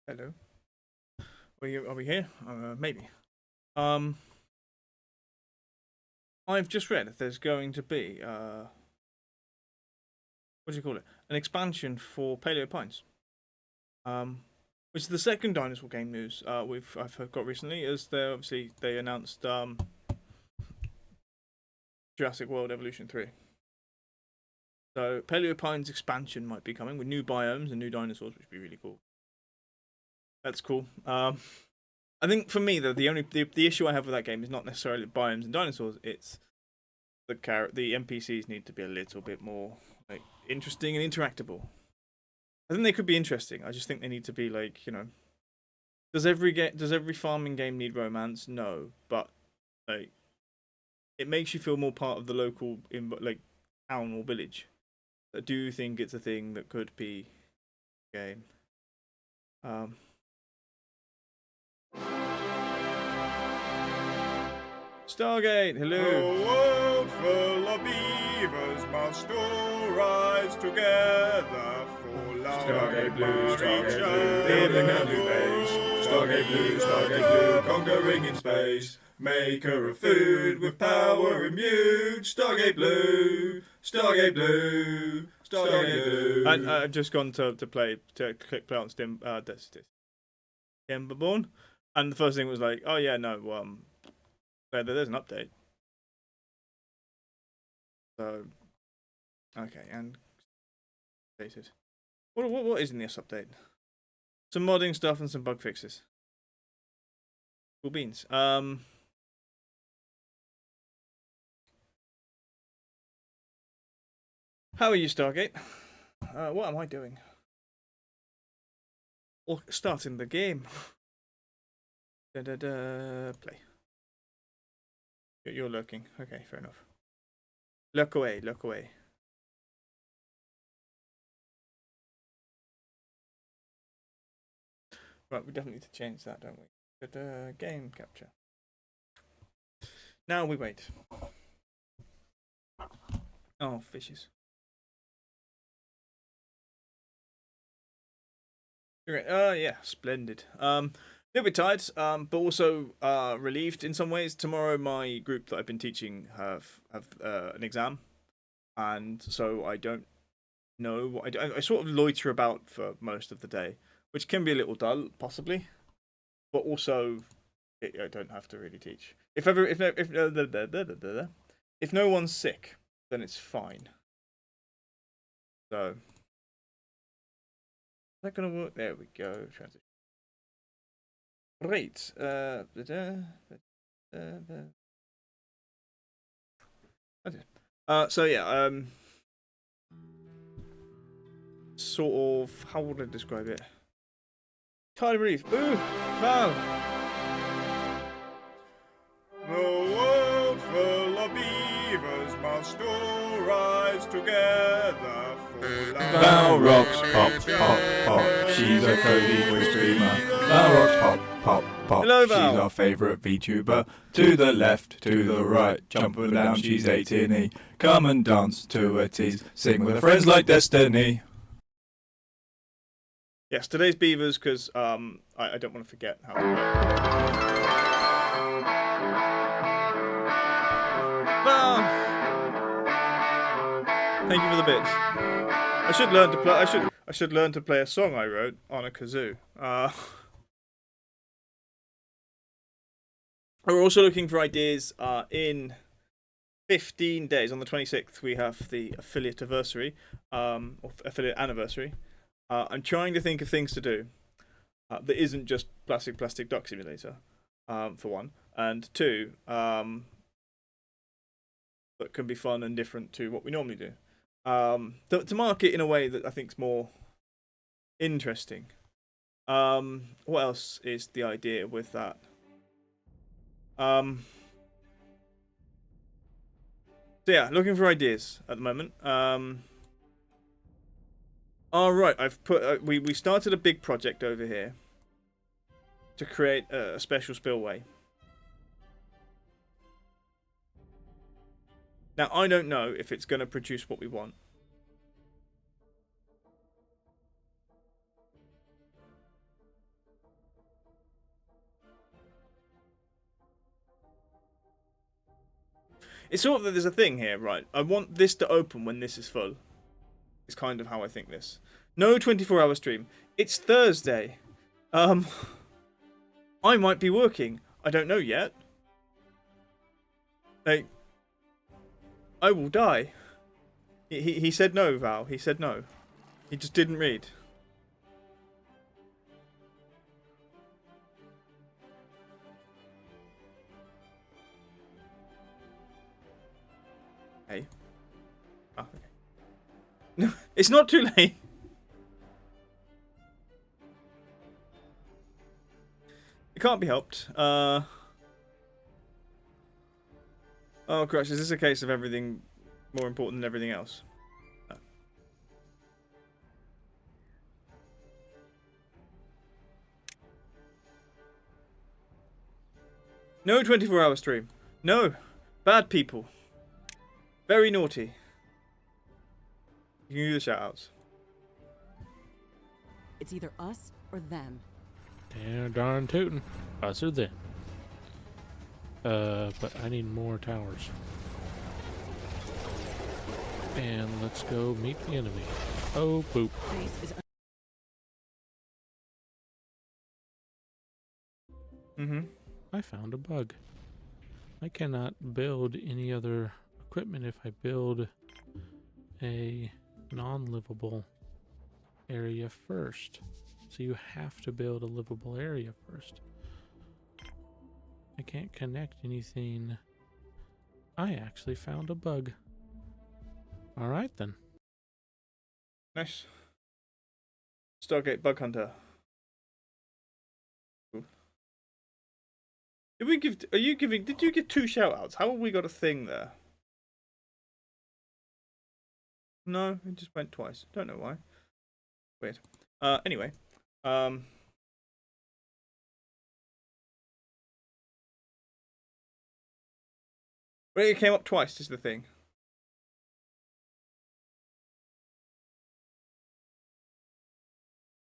Hello. Are we here? Maybe. Um, I've just read that there's going to be what do you call it? An expansion for Paleo Pines. Which is the second dinosaur game news I've got recently. As they announced Jurassic World Evolution 3. So Paleo Pines expansion might be coming with new biomes and new dinosaurs, which would be really cool. That's cool. I think for me though, the issue I have with that game is not necessarily biomes and dinosaurs. It's the NPCs need to be a little bit more like interesting and interactable. I think they could be interesting. I just think they need to be like, does every farming game need romance? No, but like it makes you feel more part of the local like town or village. I do think it's a thing that could be a game. Stargate, hello. A world full of beavers must all rise together for love. Stargate Blue, Stargate Blue, building a new base. Stargate Blue, conquering in space. Maker of food with power immune. Stargate Blue, Stargate Blue, Stargate Blue. And I've just gone to click play on Timberborn, and the first thing was like, oh yeah, no, there's an update. So, okay, and updated. What is in this update? Some modding stuff and some bug fixes. Cool beans. How are you, Stargate? What am I doing? Or starting the game. Play. You're lurking. Okay, fair enough. Lurk away, lurk away. Right, we definitely need to change that, don't we? Game capture. Now we wait. Oh, fishes. Okay. Yeah, splendid. A little bit tired, but also relieved in some ways. Tomorrow, my group that I've been teaching have an exam, and so I don't know what I sort of loiter about for most of the day, which can be a little dull, possibly, but also I don't have to really teach. If no one's sick, then it's fine. So, is that gonna work? There we go. Transition. Great. So yeah, sort of, how would I describe it? Entirely relieved. Ooh, Val. The world full of beavers must all rise together for love. Val rocks, pop, pop, pop. She's a Cody Twitch streamer. Val rocks, pop, pop, pop. Hello, She's Val. our favourite VTuber. To the left, to the right, jump and down, she's 18. Come and dance to a tease. Sing with her friends like Destiny. Yes, today's beavers because I don't want to forget how to work. Thank you for the bits. I should learn to play. I should learn to play a song I wrote on a kazoo. We're also looking for ideas. In 15 days, on the 26th, we have the affiliate anniversary. Or affiliate anniversary. I'm trying to think of things to do that isn't just plastic duck simulator, for one, and two, that can be fun and different to what we normally do. To market in a way that I think is more interesting. What else is the idea with that? So yeah, looking for ideas at the moment. All right, I've put we started a big project over here to create a special spillway. Now I don't know if it's going to produce what we want. It's sort of that there's a thing here, right? I want this to open when this is full. It's kind of how I think this. No 24-hour stream. It's Thursday. I might be working. I don't know yet. Like, I will die. He said no, Val. He said no. He just didn't read. Hey. Oh, okay. No, it's not too late. It can't be helped. Oh, Crash, is this a case of everything more important than everything else? No 24-hour stream. No. Bad people. Very naughty. You can do the shoutouts. It's either us or them. Damn darn tootin'. Us or them. But I need more towers. And let's go meet the enemy. Oh, boop. Base is I found a bug. I cannot build any other equipment if I build a non-livable area first. So you have to build a livable area first. I can't connect anything. I actually found a bug. Alright then. Nice. Stargate Bug Hunter. Cool. Did we give? Are you giving? Did you give 2 shoutouts? How have we got a thing there? No, it just went twice. Don't know why. Weird. Anyway. Well, it came up twice. Is the thing.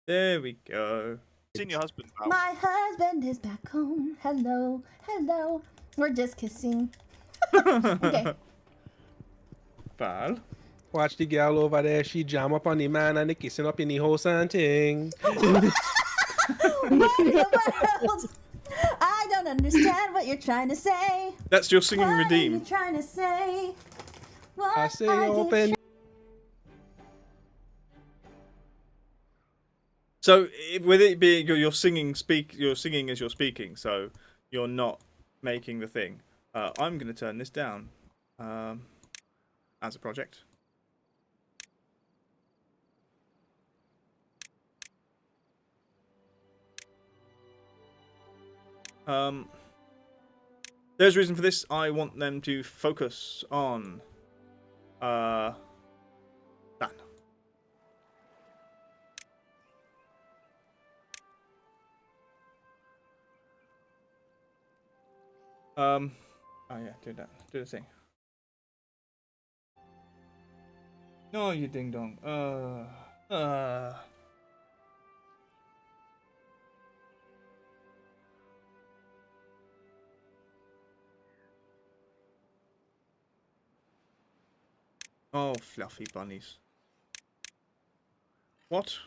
There we go. Seen your husband, Val. My husband is back home. Hello, hello. We're just kissing. Okay. Val. Watch the girl over there, she jam up on the man and they kissing up in the house and thing. What in the world? I don't understand what you're trying to say. That's your singing What are you redeem. trying to say? What I say are you open. So with it being you're singing as you're speaking, so you're not making the thing. I'm going to turn this down as a project. There's a reason for this. I want them to focus on that. Oh yeah, do that. Do the thing. No, you ding dong. Oh, fluffy bunnies. What?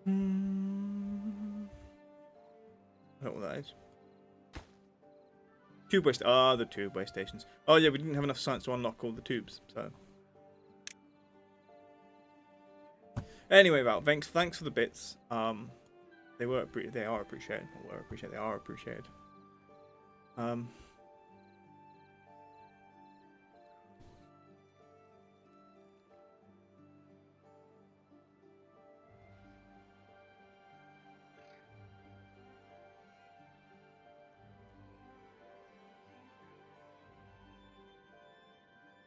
I don't know what that is. Tube waste. Ah, the tube waste stations. Oh yeah, we didn't have enough science to unlock all the tubes, so. Anyway, Val, thanks for the bits. They are appreciated. They are appreciated.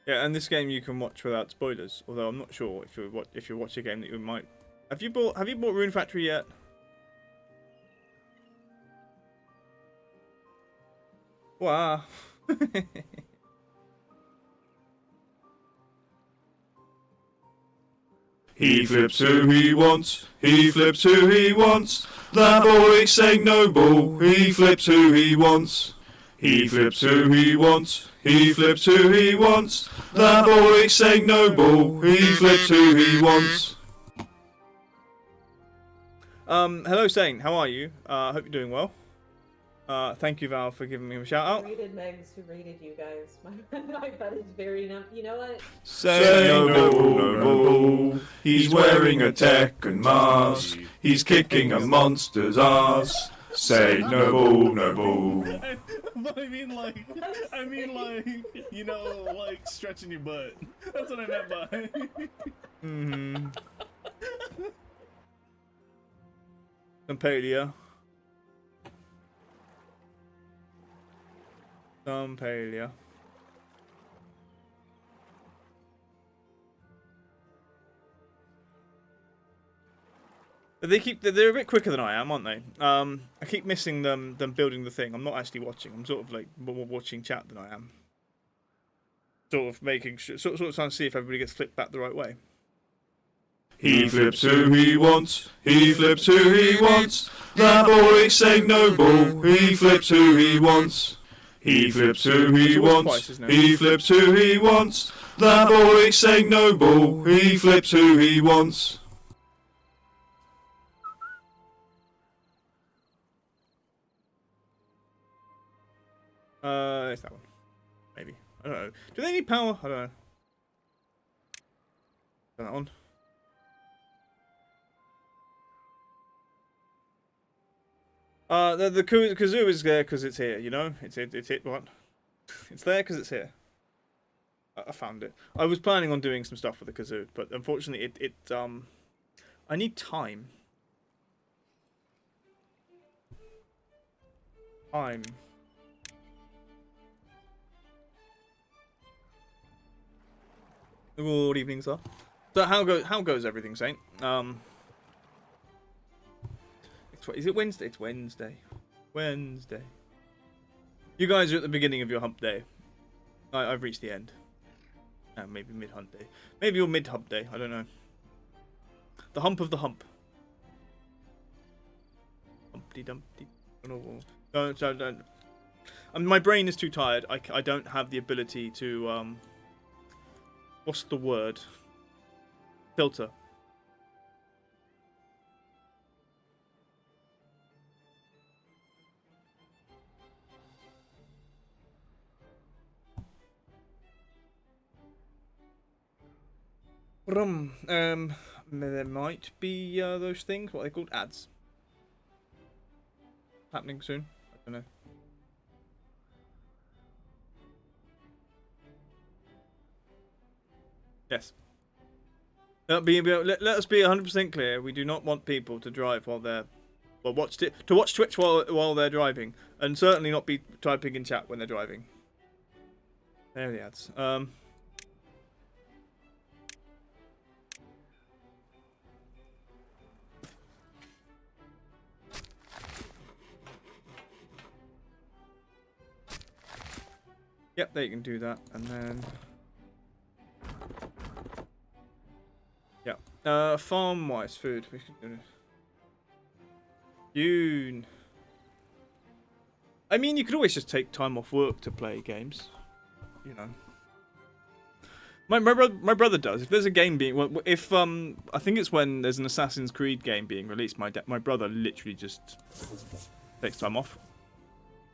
Yeah, and this game you can watch without spoilers. Although I'm not sure if you watch a game that you might. Have you bought Rune Factory yet? Wow. He flips who he wants, he flips who he wants. That boy Saint Noble, he flips who he wants. He flips who he wants, he flips who he wants. That boy Saint Noble, he flips who he wants. Hello Saint, how are you? Hope you're doing well. Thank you, Val, for giving me a shout out. Who rated Megs? Who rated you guys? My butt is very numb. You know what? Saint Noble, he's wearing a Tekken mask. He's kicking a monster's ass. Saint Noble. But I mean like, you know, like stretching your butt. That's what I meant by. Mm-hmm. Palia. Palia. They're a bit quicker than I am, aren't they? I keep missing them building the thing. I'm not actually watching. I'm sort of like more watching chat than I am. Sort of making sure, sort of trying to see if everybody gets flipped back the right way. He flips who he wants, he flips who he wants. That boy Saint Noble, he flips who he wants. He flips who he wants, he flips who he wants. That boy Saint Noble, he flips who he wants. It's that one. Maybe. I don't know. Do they need power? I don't know. Turn that on. The kazoo is there because it's here, you know? It's what? It's there because it's here. I found it. I was planning on doing some stuff with the kazoo, but unfortunately I need time. Time. Good evening, sir. So how goes everything, Saint? Is it Wednesday? It's Wednesday. Wednesday. You guys are at the beginning of your hump day. I've reached the end. Maybe mid-hump day. Maybe you're mid-hump day. I don't know. The hump of the hump. Humpty Dumpty. Don't. I mean, my brain is too tired. I don't have the ability to what's the word? Filter. There might be those things. What are they called? Ads. Happening soon. I don't know. Yes. Let us be 100% clear. We do not want people to drive while they're watch Twitch while they're driving, and certainly not be typing in chat when they're driving. There are the ads. Yep, they can do that, and then yeah. Farm-wise food. We should do this. I mean, you could always just take time off work to play games. You know. My brother does. If there's a game being, I think it's when there's an Assassin's Creed game being released. My brother literally just takes time off.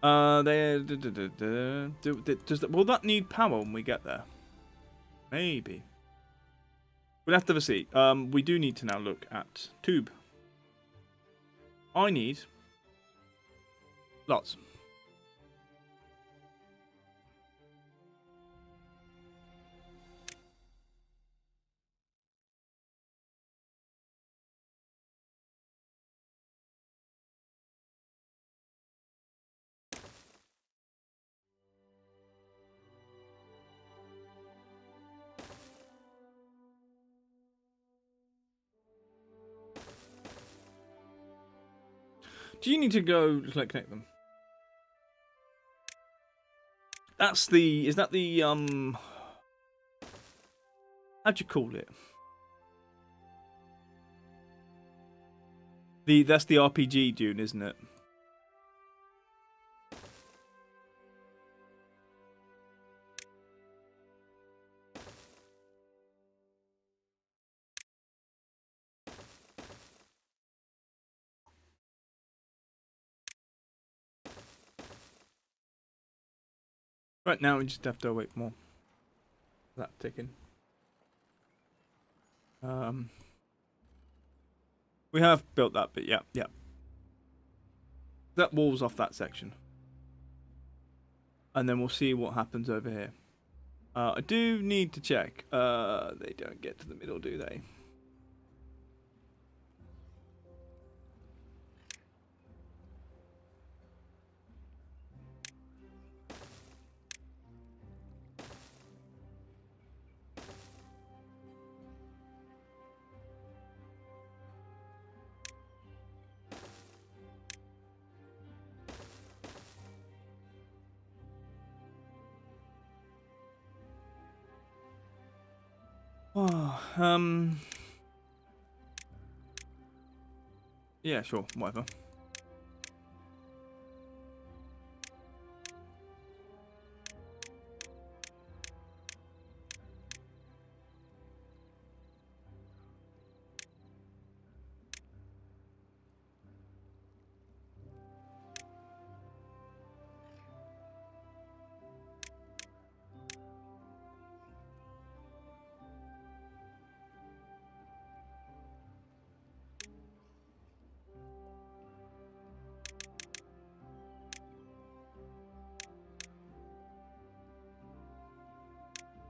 Will that need power when we get there? Maybe. We'll have to see. We do need to now look at tube. I need lots. Do you need to go connect them? Is that the how'd you call it? That's the RPG Dune, isn't it? Right now we just have to wait more. That ticking. We have built that bit, yeah. That wall's off that section. And then we'll see what happens over here. I do need to check. They don't get to the middle, do they? Oh, yeah, sure, whatever.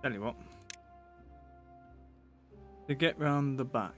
Tell you what. To get round the back.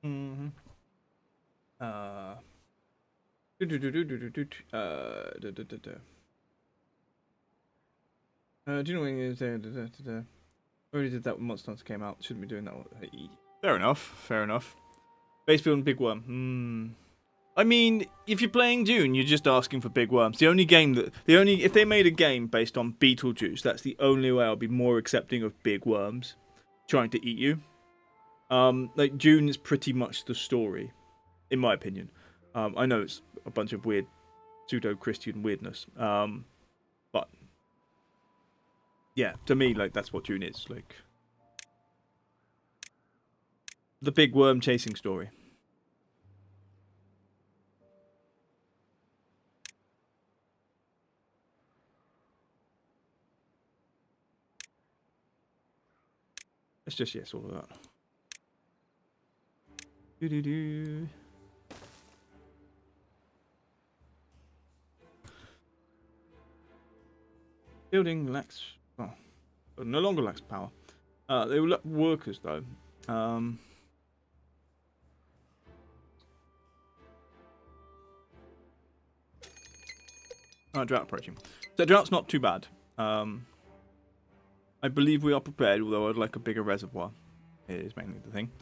Mm-hmm. Do you know when you already did that when Monster Hunter came out? Shouldn't be doing that one. Fair enough. Fair enough. Base building big worm. I mean, if you're playing Dune, you're just asking for big worms. If they made a game based on Beetlejuice, that's the only way I'll be more accepting of big worms trying to eat you. Like Dune is pretty much the story, in my opinion. I know it's a bunch of weird pseudo-Christian weirdness. But yeah, to me, like that's what Dune is. Like the big worm chasing story. It's just yes, all of that. Do. Building lacks. Oh, no longer lacks power. They will lack workers though. Drought approaching. So drought's not too bad. I believe we are prepared, although I'd like a bigger reservoir. It is mainly the thing.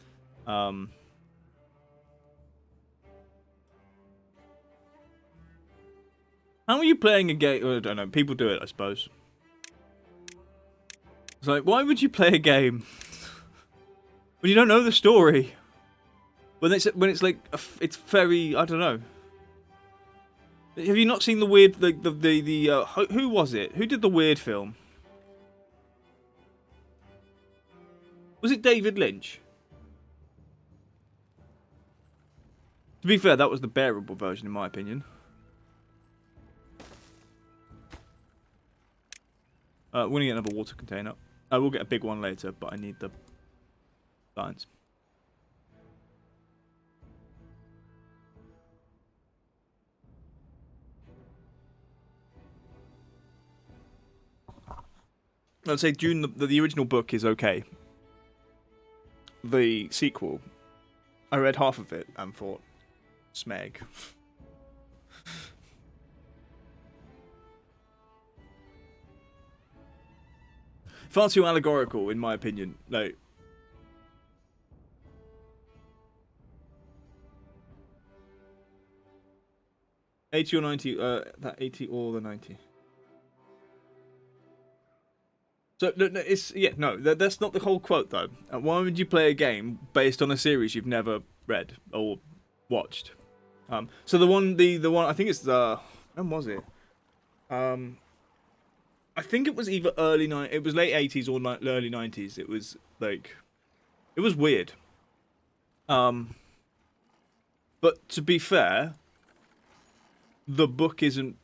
How are you playing a game? I don't know. People do it, I suppose. It's like, why would you play a game when you don't know the story? When it's like it's very, I don't know. Have you not seen the weird who was it? Who did the weird film? Was it David Lynch? To be fair, that was the bearable version in my opinion. We're gonna get another water container. I will get a big one later, but I need the science. I'd say Dune, the original book is okay. The sequel, I read half of it and thought, Smeg. Far too allegorical, in my opinion. Like, 80 or 90, that 80 or the 90. So, no, it's, yeah, no, that's not the whole quote, though. Why would you play a game based on a series you've never read or watched? So the one, I think it's the, when was it? I think it was either it was late 80s or early 90s. It was, like, it was weird. But to be fair, the book isn't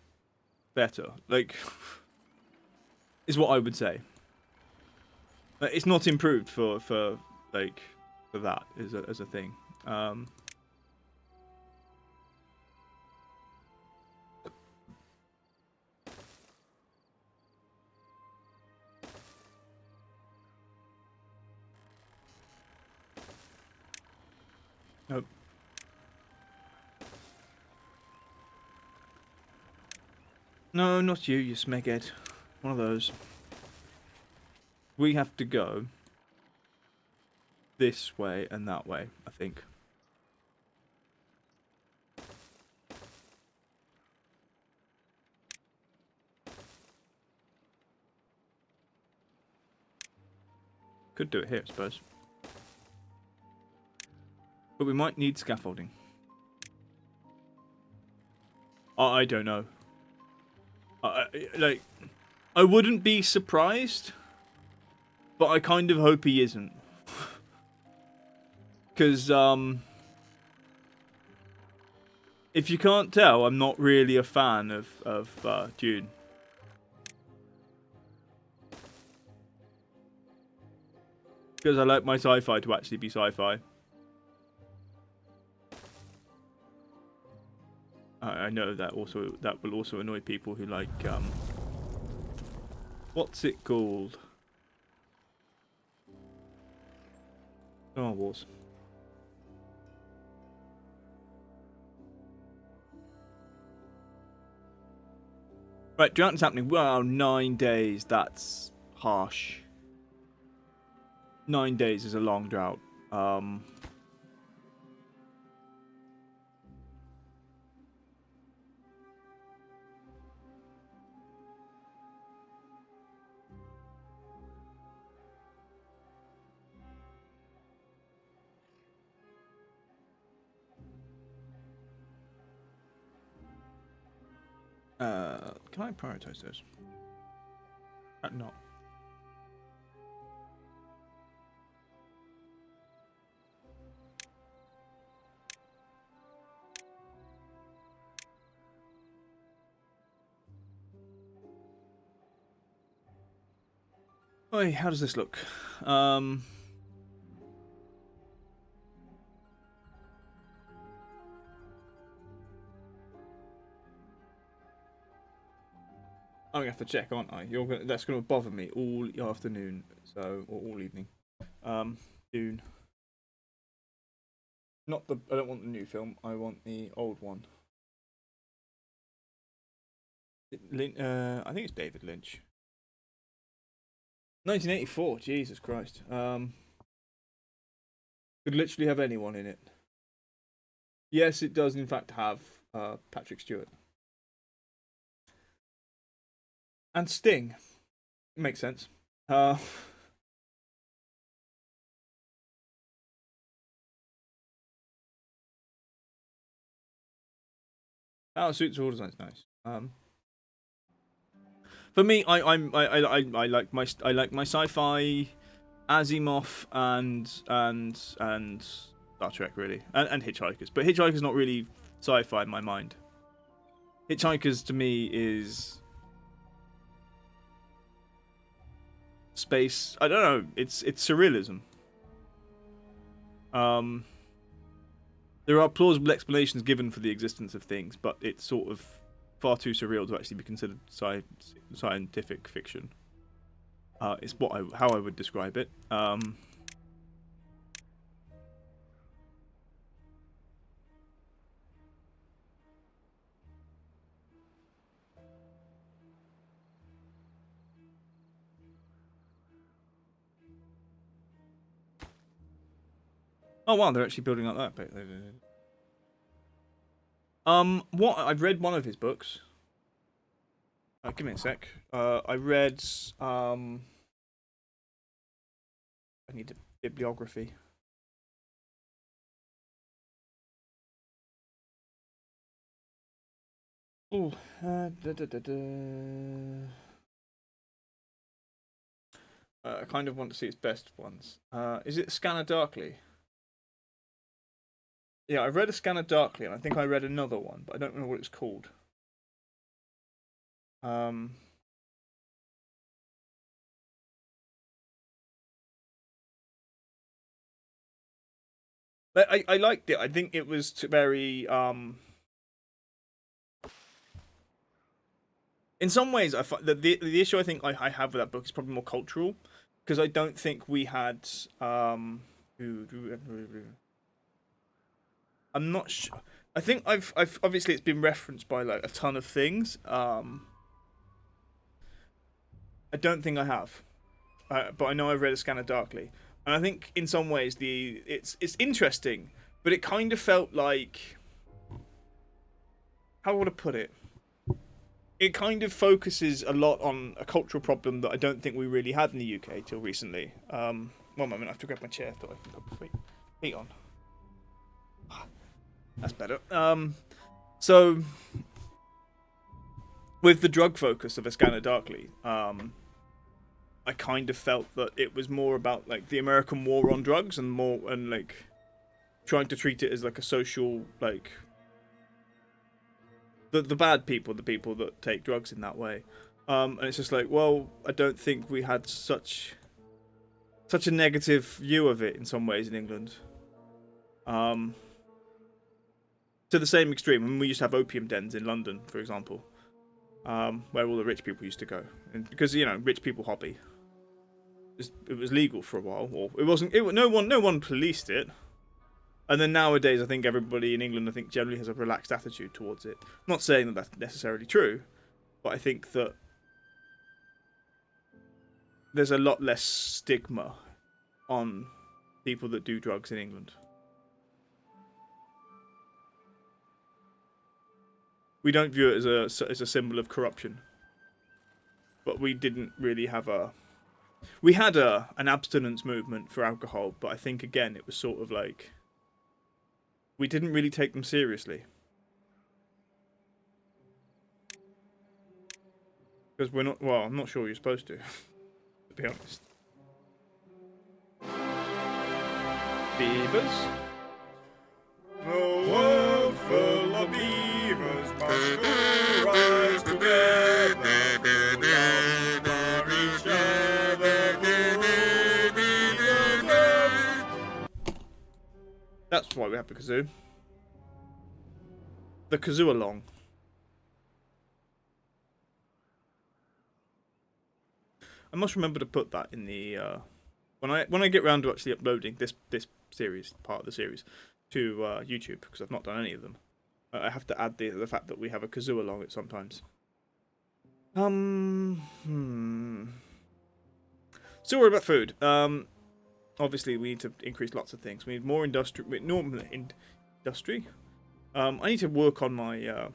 better. Like, is what I would say. It's not improved for that as a thing. Nope. No, not you, you smeghead. One of those. We have to go this way and that way, I think. Could do it here, I suppose. But we might need scaffolding. I don't know. Like, I wouldn't be surprised, but I kind of hope he isn't. Because, if you can't tell, I'm not really a fan of Dune. Because I like my sci-fi to actually be sci-fi. I know that will also annoy people who like what's it called? Star Wars. Right, drought is happening. Wow, 9 days. That's harsh. 9 days is a long drought. Can I prioritize those? Not. Oi, how does this look? I'm gonna have to check, aren't I? That's gonna bother me all afternoon, or all evening. Dune. I don't want the new film. I want the old one. I think it's David Lynch. 1984. Jesus Christ. Could literally have anyone in it. Yes, it does in fact have Patrick Stewart. And Sting. Makes sense. Our suits are all design's nice. For me, I like my sci-fi, Asimov and Star Trek really, and Hitchhikers. But Hitchhikers not really sci-fi in my mind. Hitchhikers to me is space. I don't know. It's surrealism. There are plausible explanations given for the existence of things, but it's sort of far too surreal to actually be considered scientific fiction. It's how I would describe it. So, Oh wow, they're actually building up that bit. What I've read one of his books. Give me a sec. I read I need a bibliography. Oh, I kind of want to see its best ones. Is it Scanner Darkly? Yeah, I read a Scanner Darkly, and I think I read another one, but I don't know what it's called. But I liked it. I think it was very in some ways, I find the issue I think I have with that book is probably more cultural, because I don't think we had I'm not sure. I think I've obviously it's been referenced by like a ton of things. I don't think I have, but I know I've read A Scanner Darkly, and I think in some ways it's interesting, but it kind of felt like, how would I put it? It kind of focuses a lot on a cultural problem that I don't think we really had in the UK till recently. One moment, I have to grab my chair so I can put my feet on. That's better. So with the drug focus of A Scanner Darkly, I kind of felt that it was more about like the American war on drugs and like trying to treat it as like a social, like the bad people, the people that take drugs in that way. And it's just like, well, I don't think we had such a negative view of it in some ways in England. To the same extreme. I mean, we used to have opium dens in London, for example, where all the rich people used to go, and because rich people hobby. It was legal for a while, or it wasn't. No one policed it. And then nowadays, I think everybody in England, generally has a relaxed attitude towards it. I'm not saying that that's necessarily true, but I think that there's a lot less stigma on people that do drugs in England. We don't view it as a symbol of corruption, but we didn't really have we had an abstinence movement for alcohol, but I think again it was sort of like we didn't really take them seriously. Because we're not, well, I'm not sure you're supposed to be honest. Beavers? The world full of beavers must rise together for each other. That's why we have the kazoo. The kazoo along. I must remember to put that in the when I get round to actually uploading this series, part of the series, to YouTube, because I've not done any of them. I have to add the fact that we have a kazoo along it sometimes. So we're about food. Obviously we need to increase lots of things. We need more industry. I need to work on my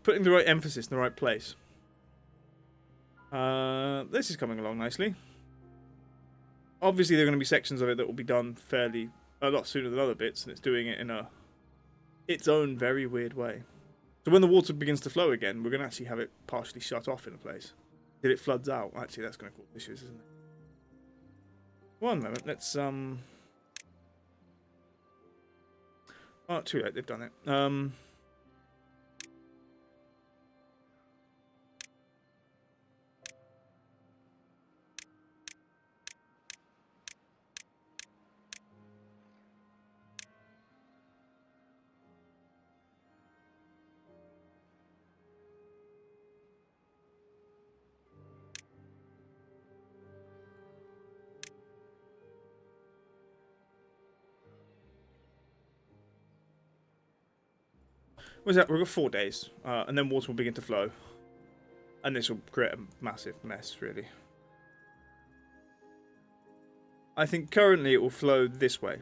putting the right emphasis in the right place. This is coming along nicely. Obviously, there are going to be sections of it that will be done a lot sooner than other bits, and it's doing it in its own very weird way. So when the water begins to flow again, we're going to actually have it partially shut off in a place. If it floods out, actually, that's going to cause issues, isn't it? One moment, let's oh, too late, they've done it. What's that? We've got 4 days, and then water will begin to flow. And this will create a massive mess, really. I think currently it will flow this way.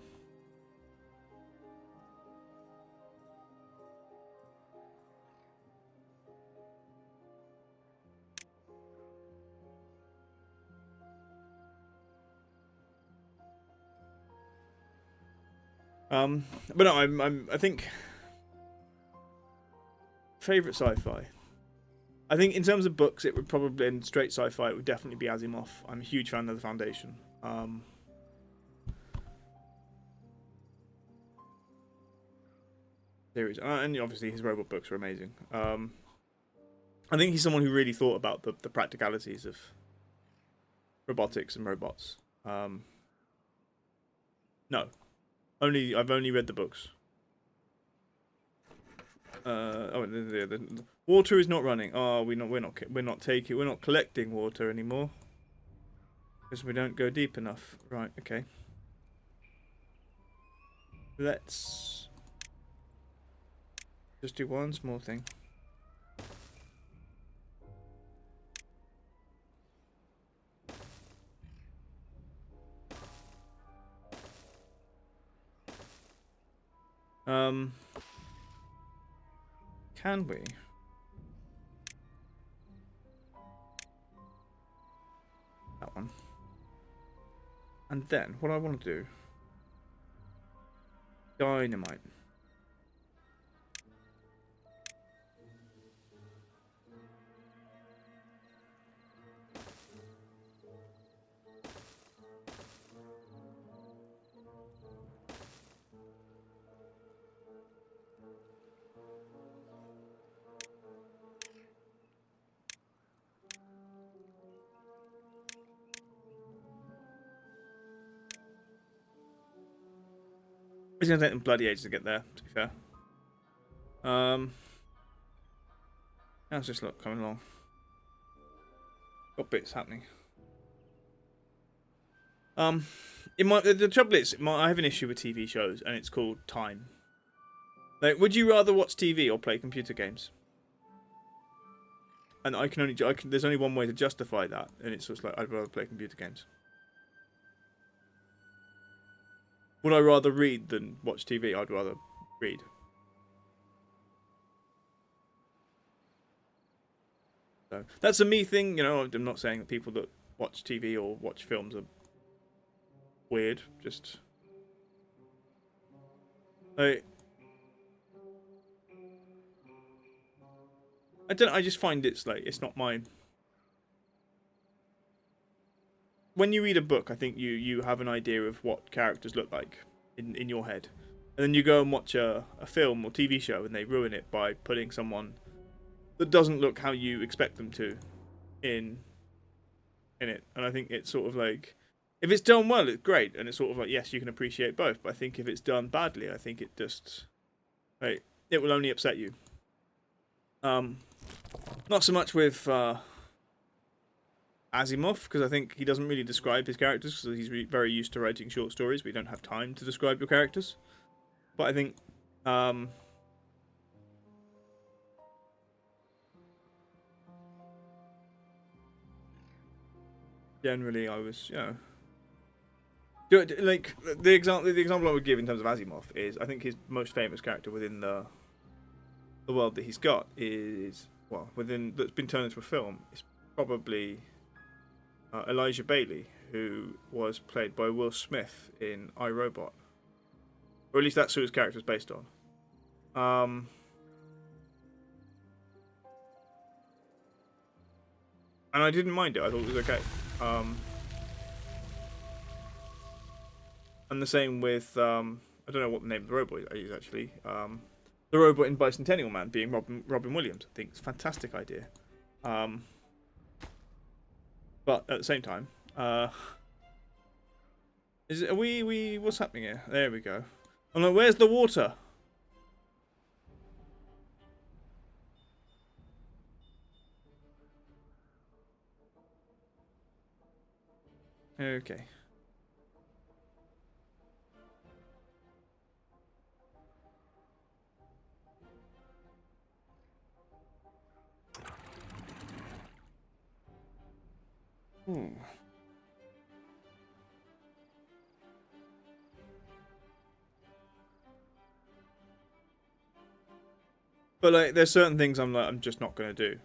But no, I think favorite sci-fi. I think in terms of books, it would probably in straight sci-fi. It would definitely be Asimov. I'm a huge fan of the Foundation. Series, and obviously his robot books are amazing. I think he's someone who really thought about the practicalities of robotics and robots. No, I've only read the books. The water is not running. Oh, we're not collecting water anymore because we don't go deep enough. Right. Okay. Let's just do one small thing. Can we? That one. And then, what I want to do... Dynamite. It's going to take them bloody ages to get there, to be fair. How's this look coming along? Got bits happening. The trouble is, I have an issue with TV shows, and it's called time. Like, would you rather watch TV or play computer games? And there's only one way to justify that, and it's just like, I'd rather play computer games. Would I rather read than watch TV? I'd rather read. So that's a me thing, you know. I'm not saying that people that watch TV or watch films are weird. Just I don't. I just find it's like it's not my. When you read a book, I think you have an idea of what characters look like in your head, and then you go and watch a film or TV show, and they ruin it by putting someone that doesn't look how you expect them to in it. And I think it's sort of like, if it's done well, it's great, and it's sort of like, yes, you can appreciate both. But I think if it's done badly, I think it just like it will only upset you. Not so much with Asimov, because I think he doesn't really describe his characters because he's very used to writing short stories. We don't have time to describe your characters. But I think generally I was, like the example I would give in terms of Asimov is, I think his most famous character within the world that he's got is, well, that's been turned into a film, is probably Elijah Bailey, who was played by Will Smith in iRobot, or at least that's who his character is based on. And I didn't mind it. I thought it was okay. And the same with I don't know what the name of the robot is actually. The robot in Bicentennial Man being Robin Williams. I think it's a fantastic idea. But at the same time, are we what's happening here? There we go. Oh no, where's the water? Okay. But like, there's certain things I'm just not gonna do.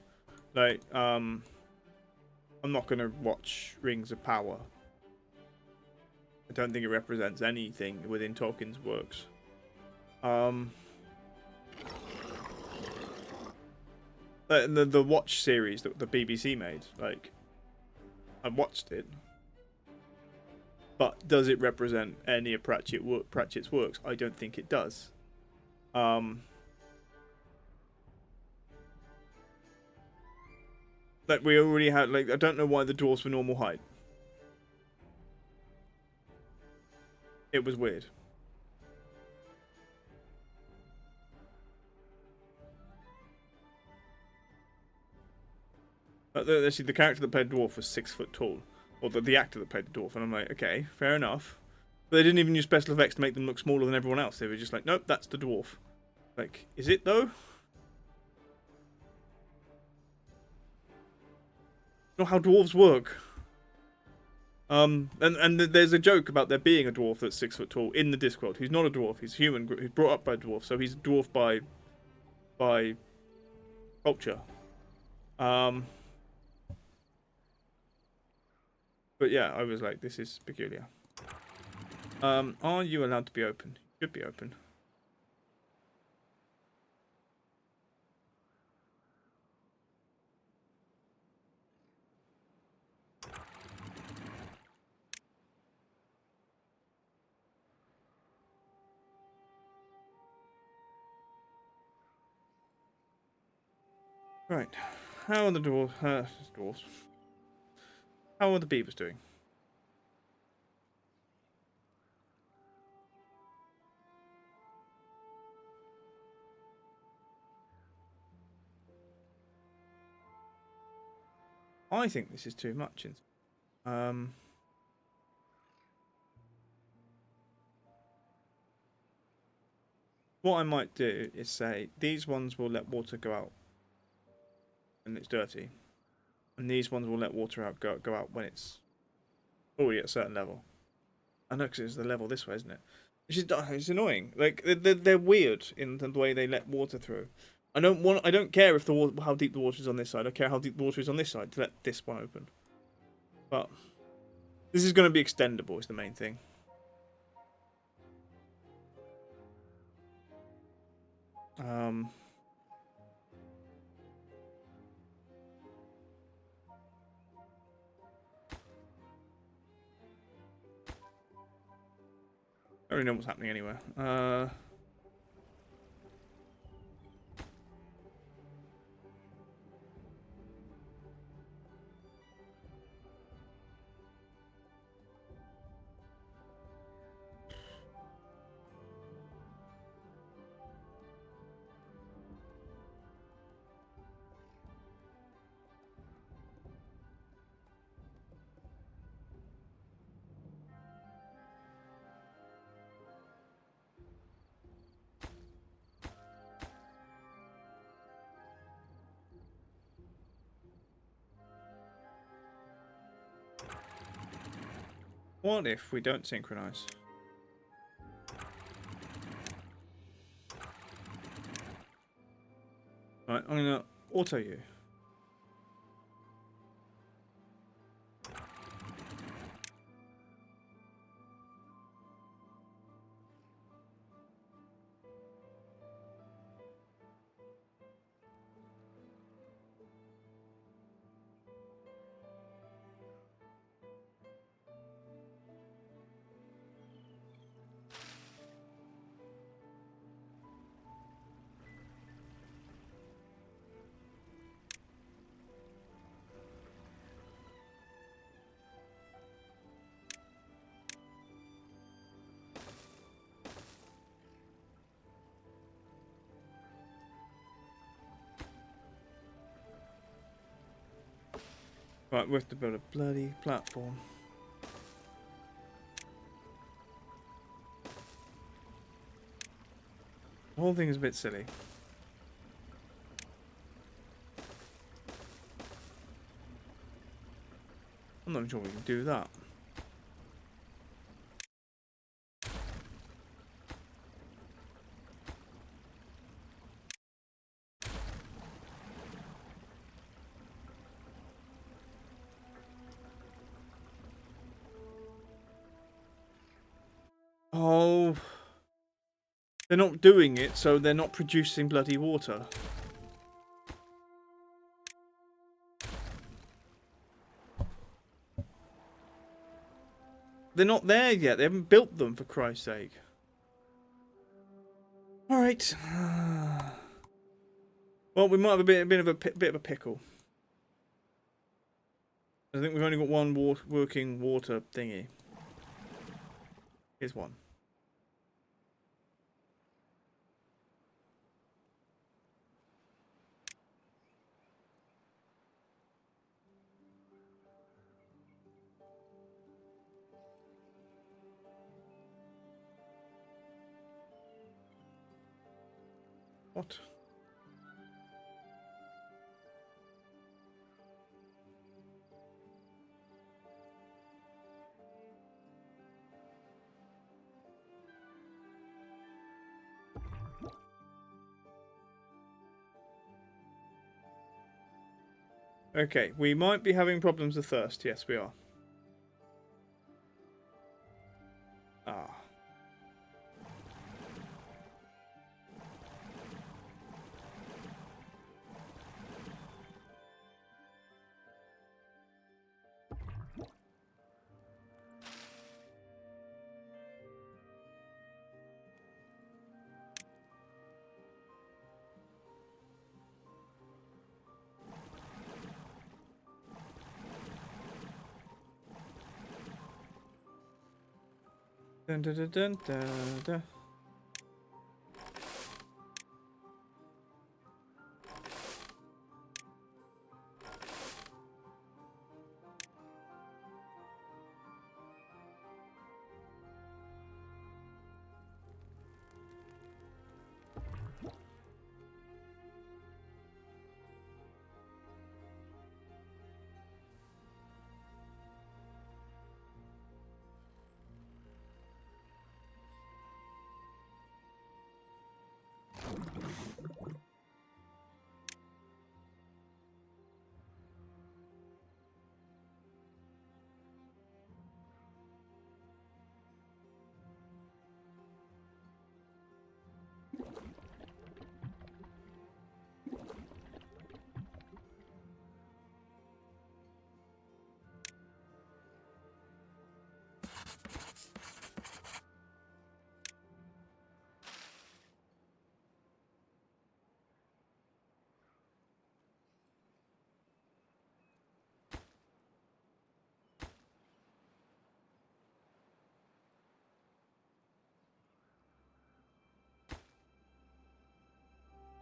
Like, I'm not gonna watch Rings of Power. I don't think it represents anything within Tolkien's works. The Watch series that the BBC made, like, I watched it, but does it represent any of Pratchett's works? I don't think it does. Like, we already had, like, I don't know why the dwarves were normal height. It was weird. Actually, the character that played dwarf was 6 foot tall, or the actor that played the dwarf, and I'm like, okay, fair enough. But they didn't even use special effects to make them look smaller than everyone else. They were just like, nope, that's the dwarf. Like, is it though? Not how dwarves work. And there's a joke about there being a dwarf that's 6 foot tall in the Discworld. He's not a dwarf. He's human. He's brought up by a dwarf, so he's a dwarf by culture. But yeah, I was like, this is peculiar. Are you allowed to be open? You should be open. Right. How are the dwarves? How are the beavers doing? I think this is too much. What I might do is say these ones will let water go out when it's dirty, and these ones will let water go out when it's already at a certain level. I know because it's the level this way, isn't it? It's annoying. Like they're weird in the way they let water through. I don't care if how deep the water is on this side. I care how deep the water is on this side to let this one open. But this is going to be extendable. Is the main thing. I don't really know what's happening anywhere. What if we don't synchronize? Right, I'm gonna auto you. Right, we have to build a bloody platform. The whole thing is a bit silly. I'm not sure we can do that. Oh. They're not doing it, so they're not producing bloody water. They're not there yet. They haven't built them, for Christ's sake. Alright. Well, we might have a bit of a pickle. I think we've only got one working water thingy. Here's one. What? Okay, we might be having problems with thirst. Yes, we are. Ah. Dun, dun, dun, dun, dun, dun.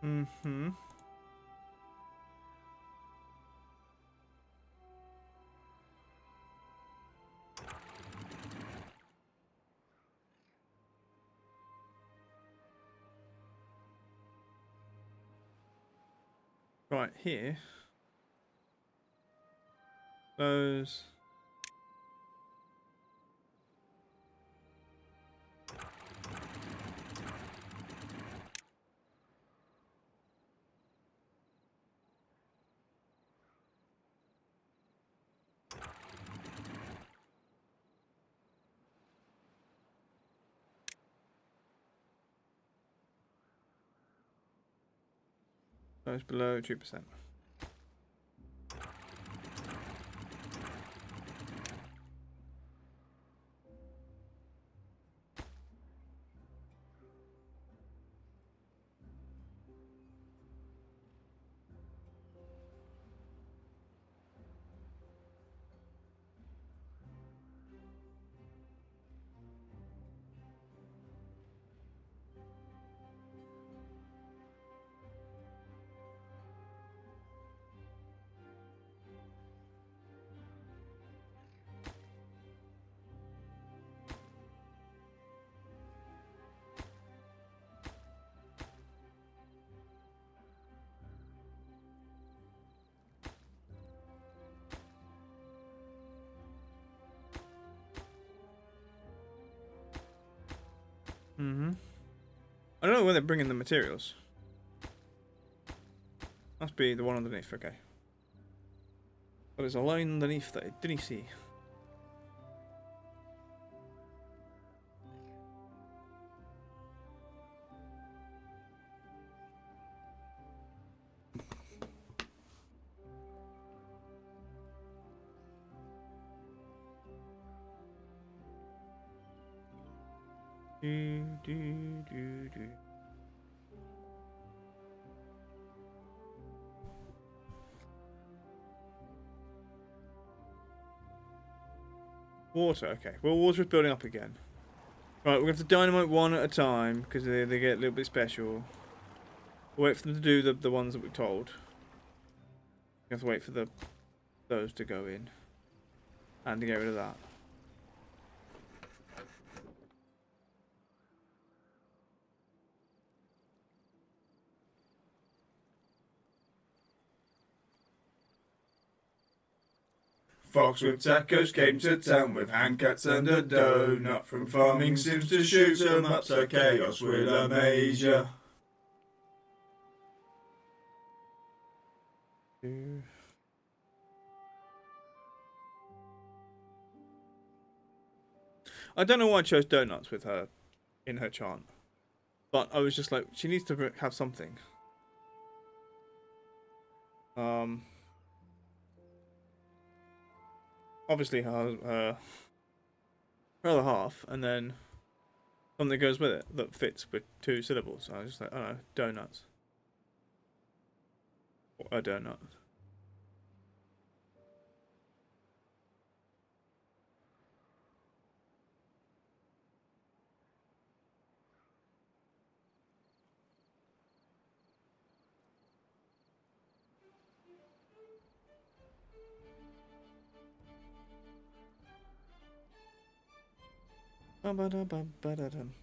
Mm-hmm. Right, here. Those. Those below 2%. Mm-hmm. I don't know where they're bringing the materials. Must be the one underneath, okay. But there's a line underneath that I didn't see. Do. Water, okay. Well, water's building up again. Right, we're going to have to dynamite one at a time, because they get a little bit special. We'll wait for them to do the ones that we're told. We have to wait for those to go in. And to get rid of that. Fox with tacos came to town with handcats and a donut. From farming sims to shoot 'em ups, a chaos with a major. I don't know why I chose donuts with her in her chant. But I was just like, she needs to have something. Obviously her other half, and then something that goes with it that fits with 2 syllables. I was just like, oh no, donuts. Or a donut. Ba-da-ba-ba-da-dum.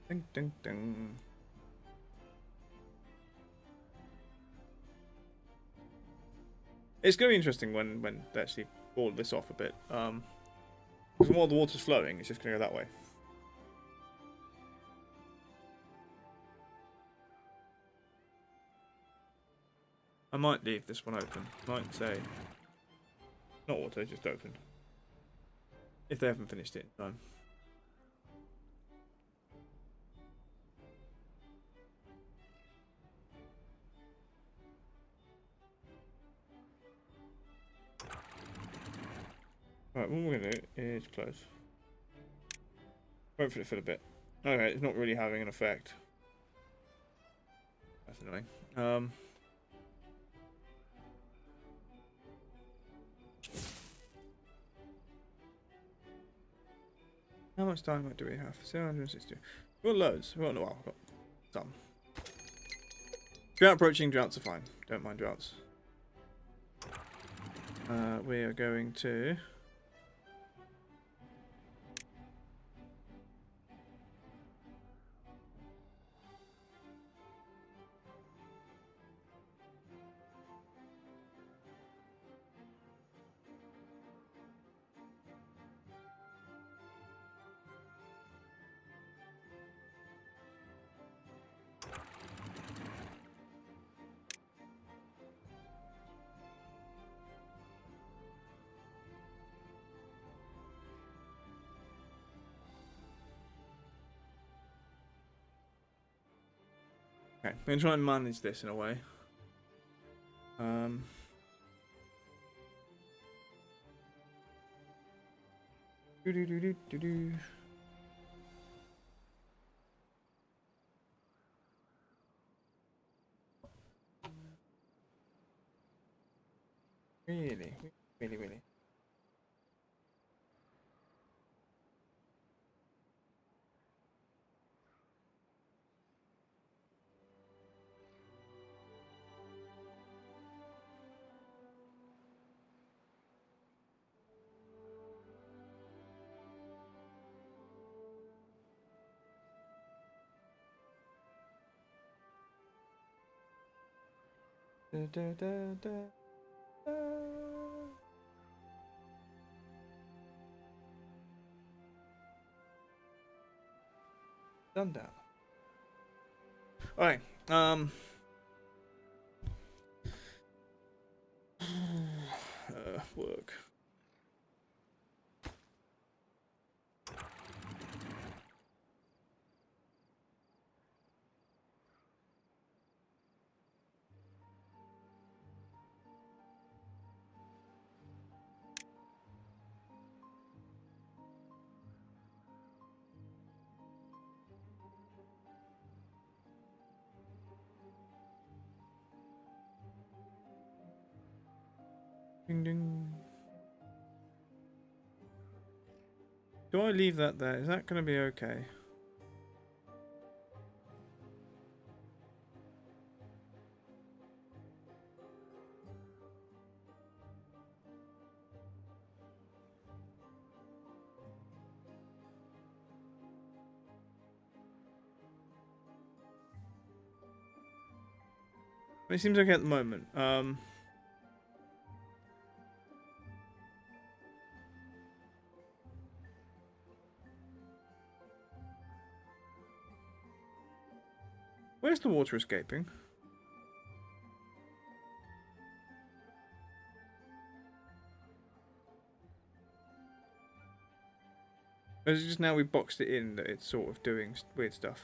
Ding ding ding. It's going to be interesting when they actually ball this off a bit. Because while the water's flowing, it's just going to go that way. I might leave this one open. Might say, not water, just open. If they haven't finished it in time. Right, what we're going to do is close. Wait for it to fill a bit. Okay, it's not really having an effect. That's annoying. How much time do we have? 760. We've got loads. We've got, well, we've got some. Drought approaching, droughts are fine. Don't mind droughts. We are going to... Okay, I'm going to try and manage this in a way. Do. Really? Really? Da. Done that. Alright, work. Ding ding. Do I leave that there? Is that going to be okay? It seems okay at the moment. Where's the water escaping? Or is it just now we boxed it in that it's sort of doing weird stuff?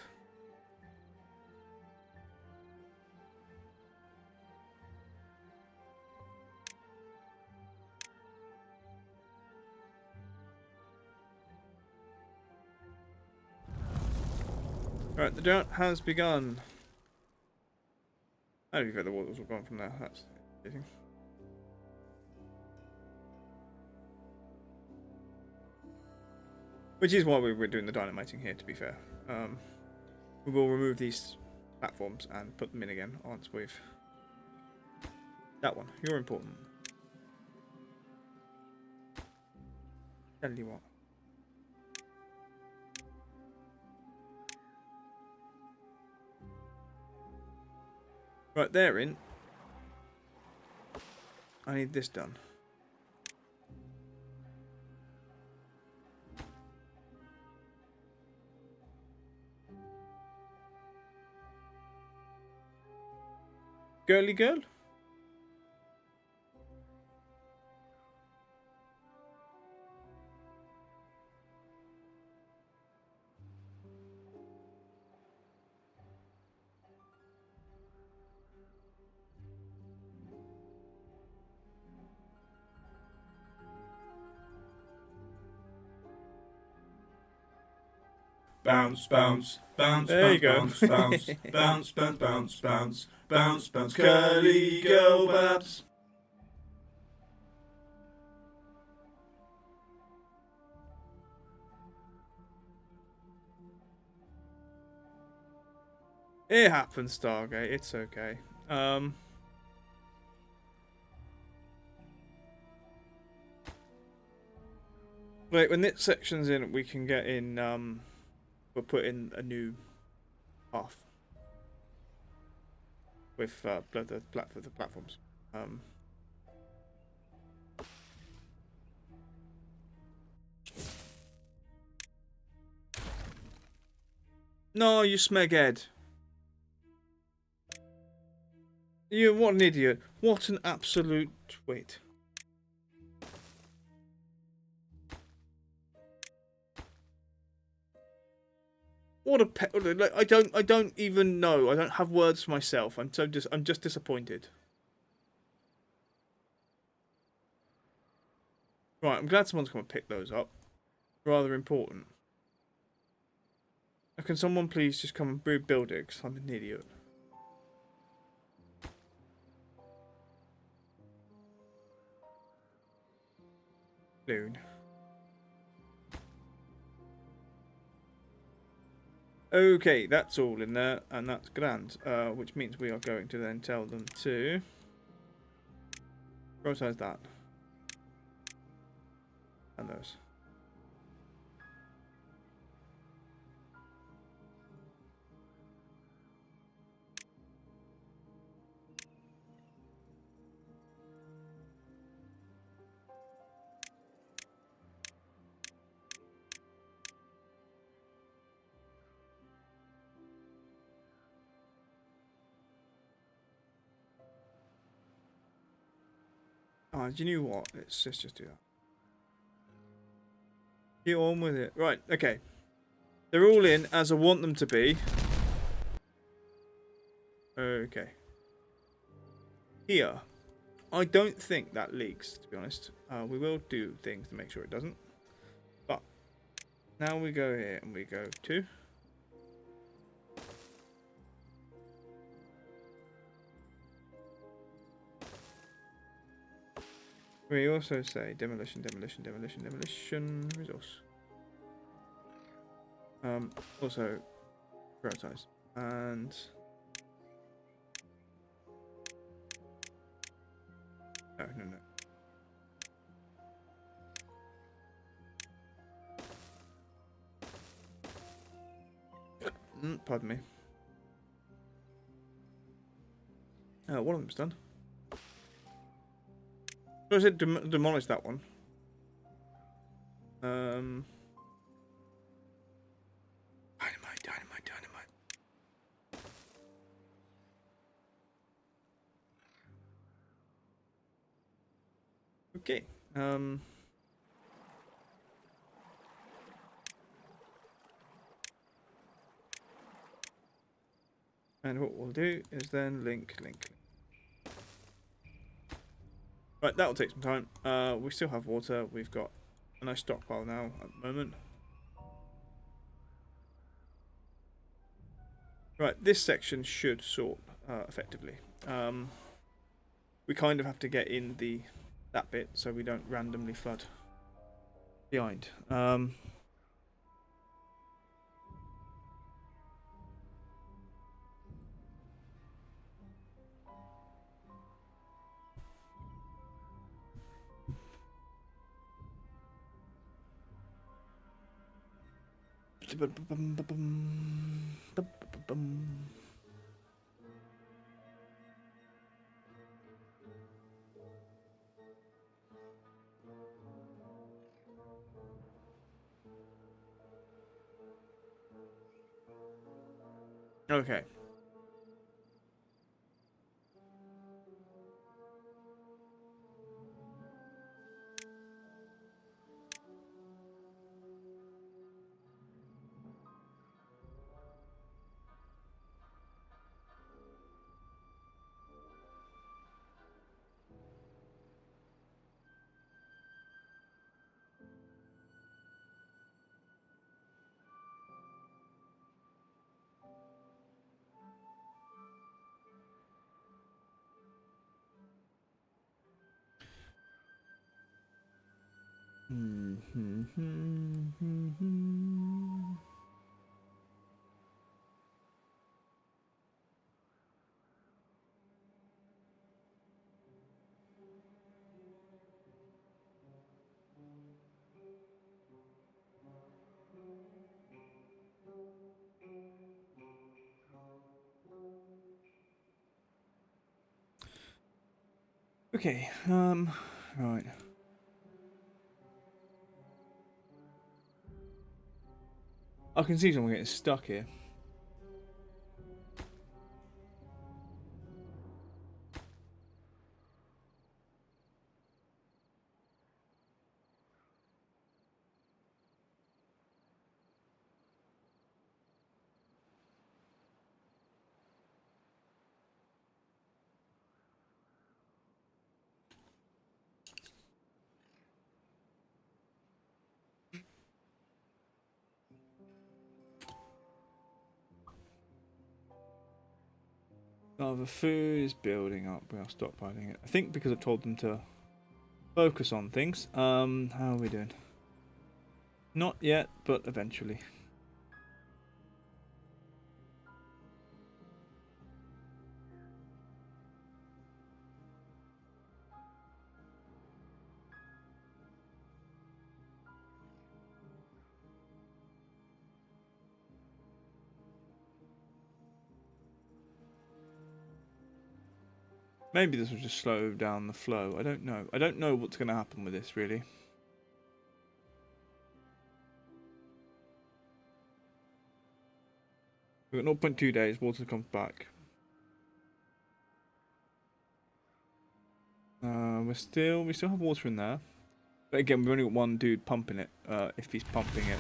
Right, the drought has begun. Oh, you've got the water's all gone from there. That's amazing. Which is why we're doing the dynamiting here, to be fair. We will remove these platforms and put them in again once we've... That one. You're important. Tell you what. Right, they're in. I need this done. Girly girl? Bounce, bounce, bounce, There you bounce, go. bounce, bounce, bounce, bounce, bounce, bounce, bounce, bounce, curly girl babs. It happens, Stargate. It's okay. Wait, when this section's in, we can get in. We'll put in a new path with the platforms. No, you smeghead. You, what an idiot. What an absolute twit. What a like, I don't even know. I don't have words for myself. I'm just disappointed. Right, I'm glad someone's come and pick those up. Rather important. Now, can someone please just come and rebuild it? Because I'm an idiot. Loon. Okay, that's all in there, and that's grand. Which means we are going to then tell them to prioritize that. And those. Oh, do you know what? Let's just do that. Get on with it. Right, okay. They're all in as I want them to be. Okay. Here. I don't think that leaks, to be honest. We will do things to make sure it doesn't. But now we go here and we go 2. We also say demolition, demolition, demolition, demolition, resource. Also prioritize. And no, no, no. Pardon me. One of them's done. So I said demolish that one. Dynamite, dynamite, dynamite. Okay. And what we'll do is then link. Right, that'll take some time. We still have water. We've got a nice stockpile now at the moment. Right, this section should sort effectively. We kind of have to get in that bit so we don't randomly flood behind. Okay. Okay, right. I can see someone getting stuck here. Oh, the food is building up. We are stockpiling it. I think because I've told them to focus on things. How are we doing? Not yet, but eventually. Maybe this will just slow down the flow. I don't know. I don't know what's going to happen with this, really. We've got 0.2 days. Water comes back. We still have water in there. But again, we've only got one dude pumping it. If he's pumping it.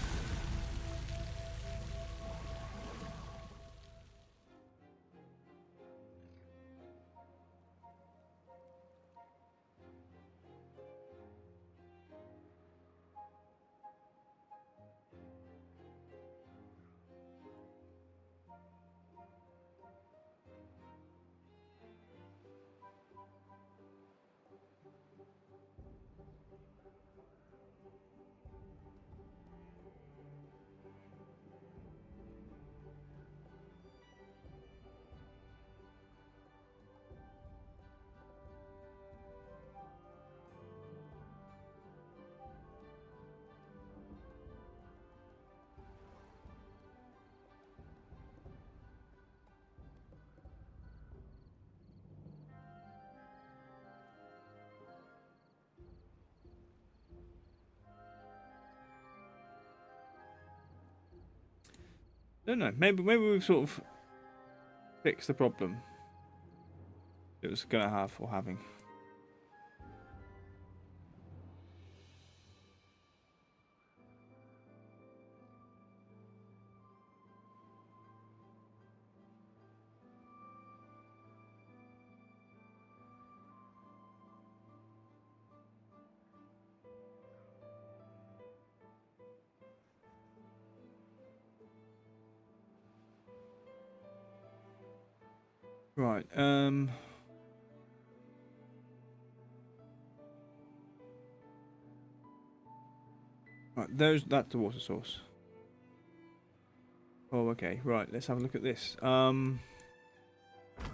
don't know. Maybe we've sort of fixed the problem it was gonna have or having. Right. Right. That's the water source. Oh, okay. Right. Let's have a look at this. Don't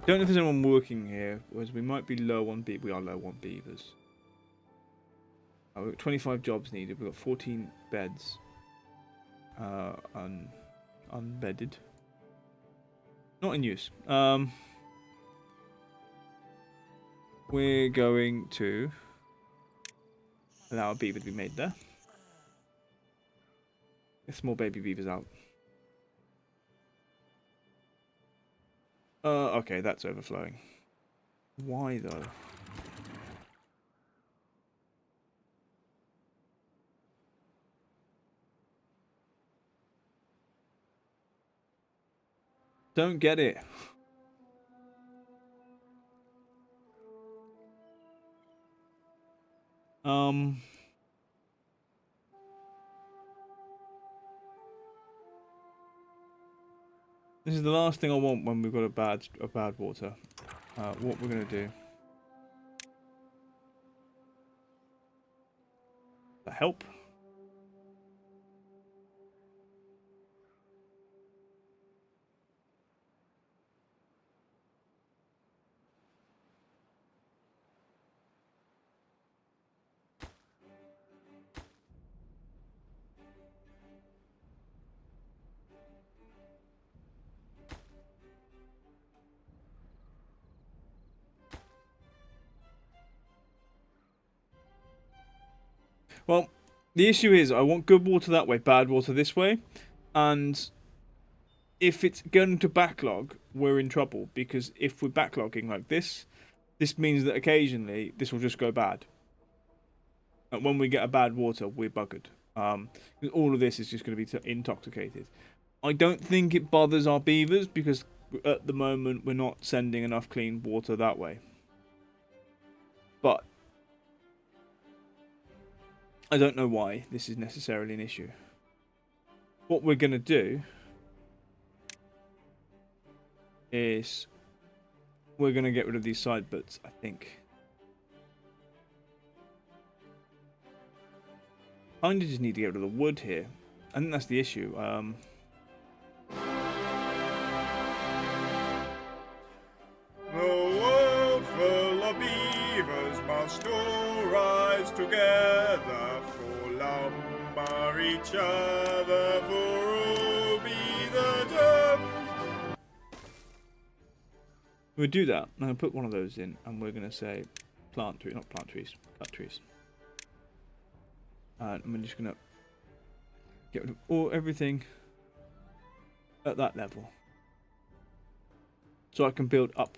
know if there's anyone working here, as we might be low on beavers. We are low on beavers. We've got 25 jobs needed. We've got 14 beds. Unbedded. Not in use. We're going to allow a beaver to be made there. Get small baby beavers out. Okay, that's overflowing. Why though? Don't get it. This is the last thing I want when we've got a bad water. What we're gonna do? That help? Well, the issue is I want good water that way, bad water this way, and if it's going to backlog, we're in trouble because if we're backlogging like this means that occasionally this will just go bad. And when we get a bad water, we're buggered. All of this is just going to be intoxicated. I don't think it bothers our beavers because at the moment we're not sending enough clean water that way. But I don't know why this is necessarily an issue. What we're going to do is we're going to get rid of these side bits, I think. I just need to get rid of the wood here. I think that's the issue. The world full of beavers must all rise together for lumber each other, for all be the term. We'll do that. I'm going to put one of those in, and we're going to say not plant trees, cut trees. And I'm just going to get rid of everything at that level. So I can build up.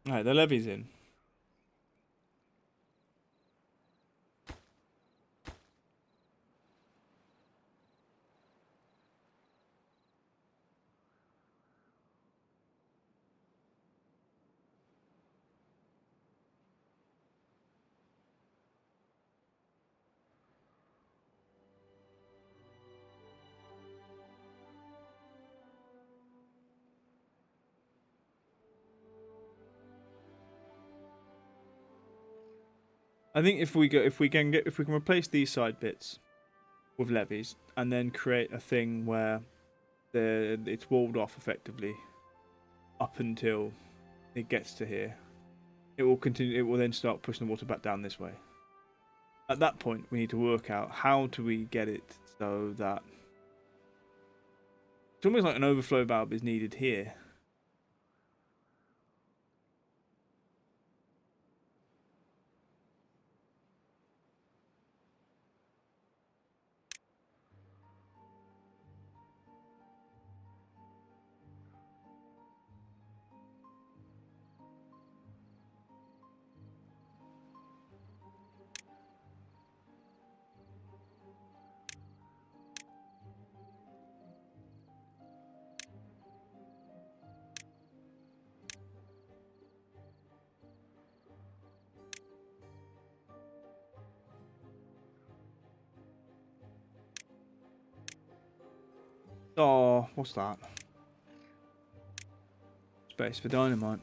Alright, the levee's in. I think if we can replace these side bits with levees and then create a thing where it's walled off effectively up until it gets to here. It will continue. It will then start pushing the water back down this way. At that point, we need to work out how do we get it so that it's almost like an overflow valve is needed here. Oh, what's that? Space for dynamite.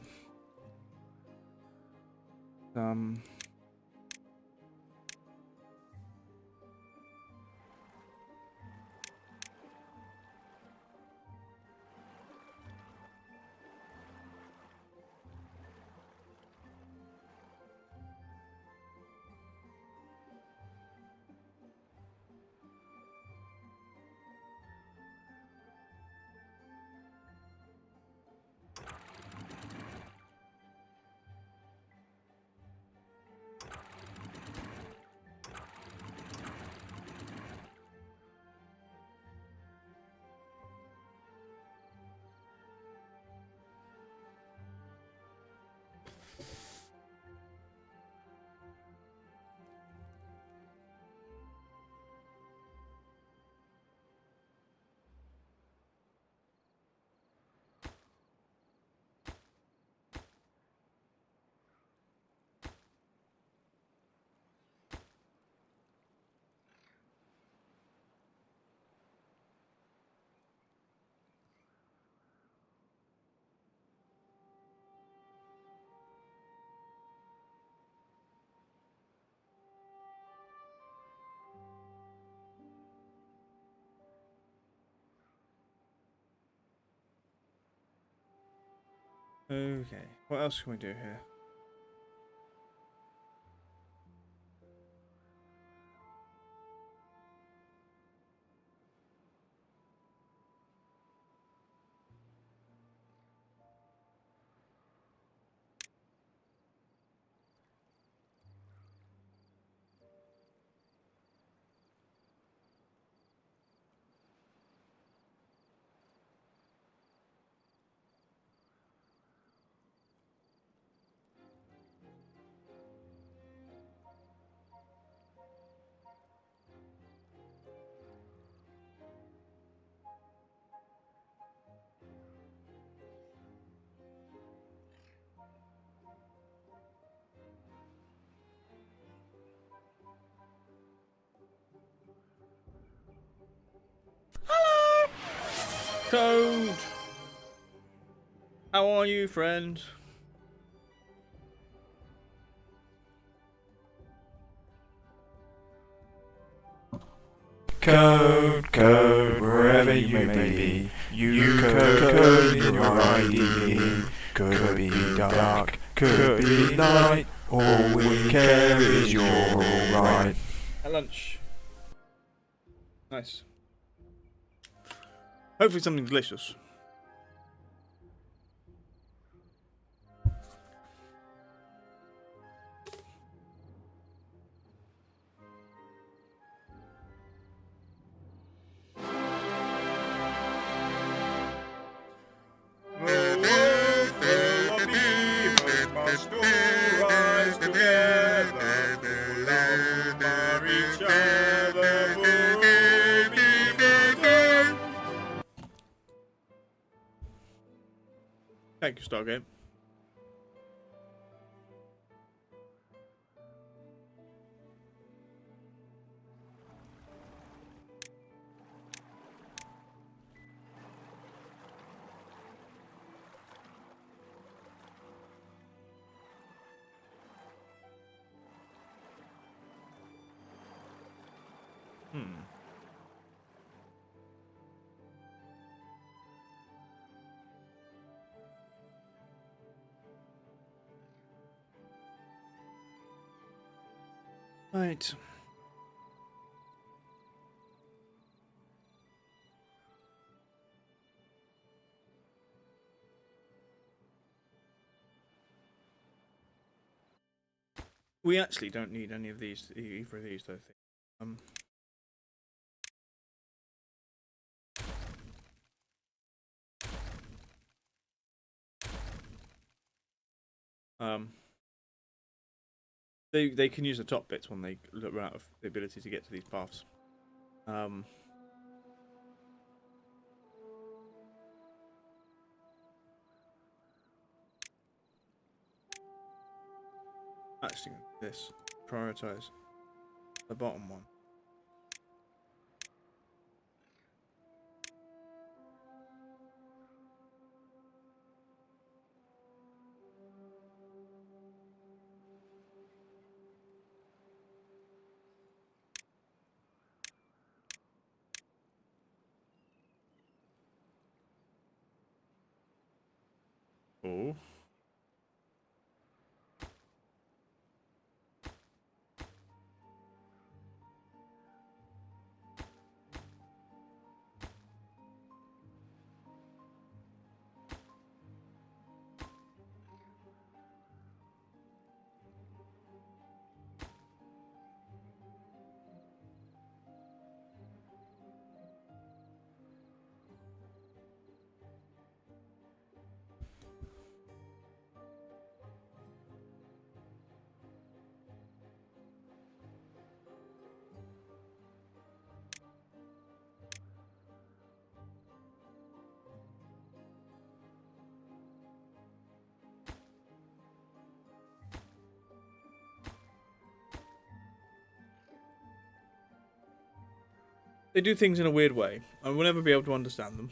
Okay, what else can we do here? Code! How are you, friend? Code, wherever you may be. You code in your ID. Could be dark, could be light. All we care is you're alright. At lunch. Nice. Hopefully something delicious. Thank you, Stargate. Right. We actually don't need any of these, either of these, though. Um, they can use the top bits when they run out of the ability to get to these paths. Actually, this prioritize the bottom one. Oh. They do things in a weird way. I will never be able to understand them.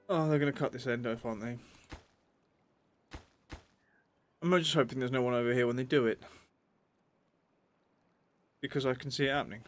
Oh, they're going to cut this end off, aren't they? I'm just hoping there's no one over here when they do it. Because I can see it happening.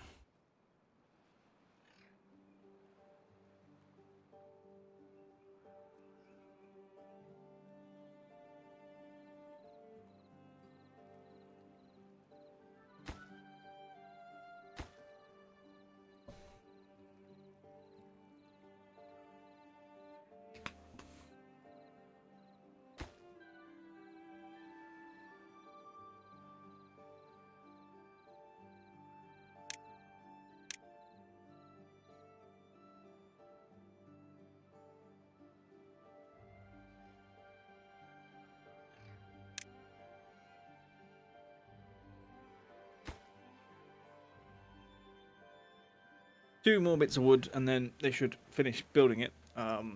Two more bits of wood, and then they should finish building it. Right.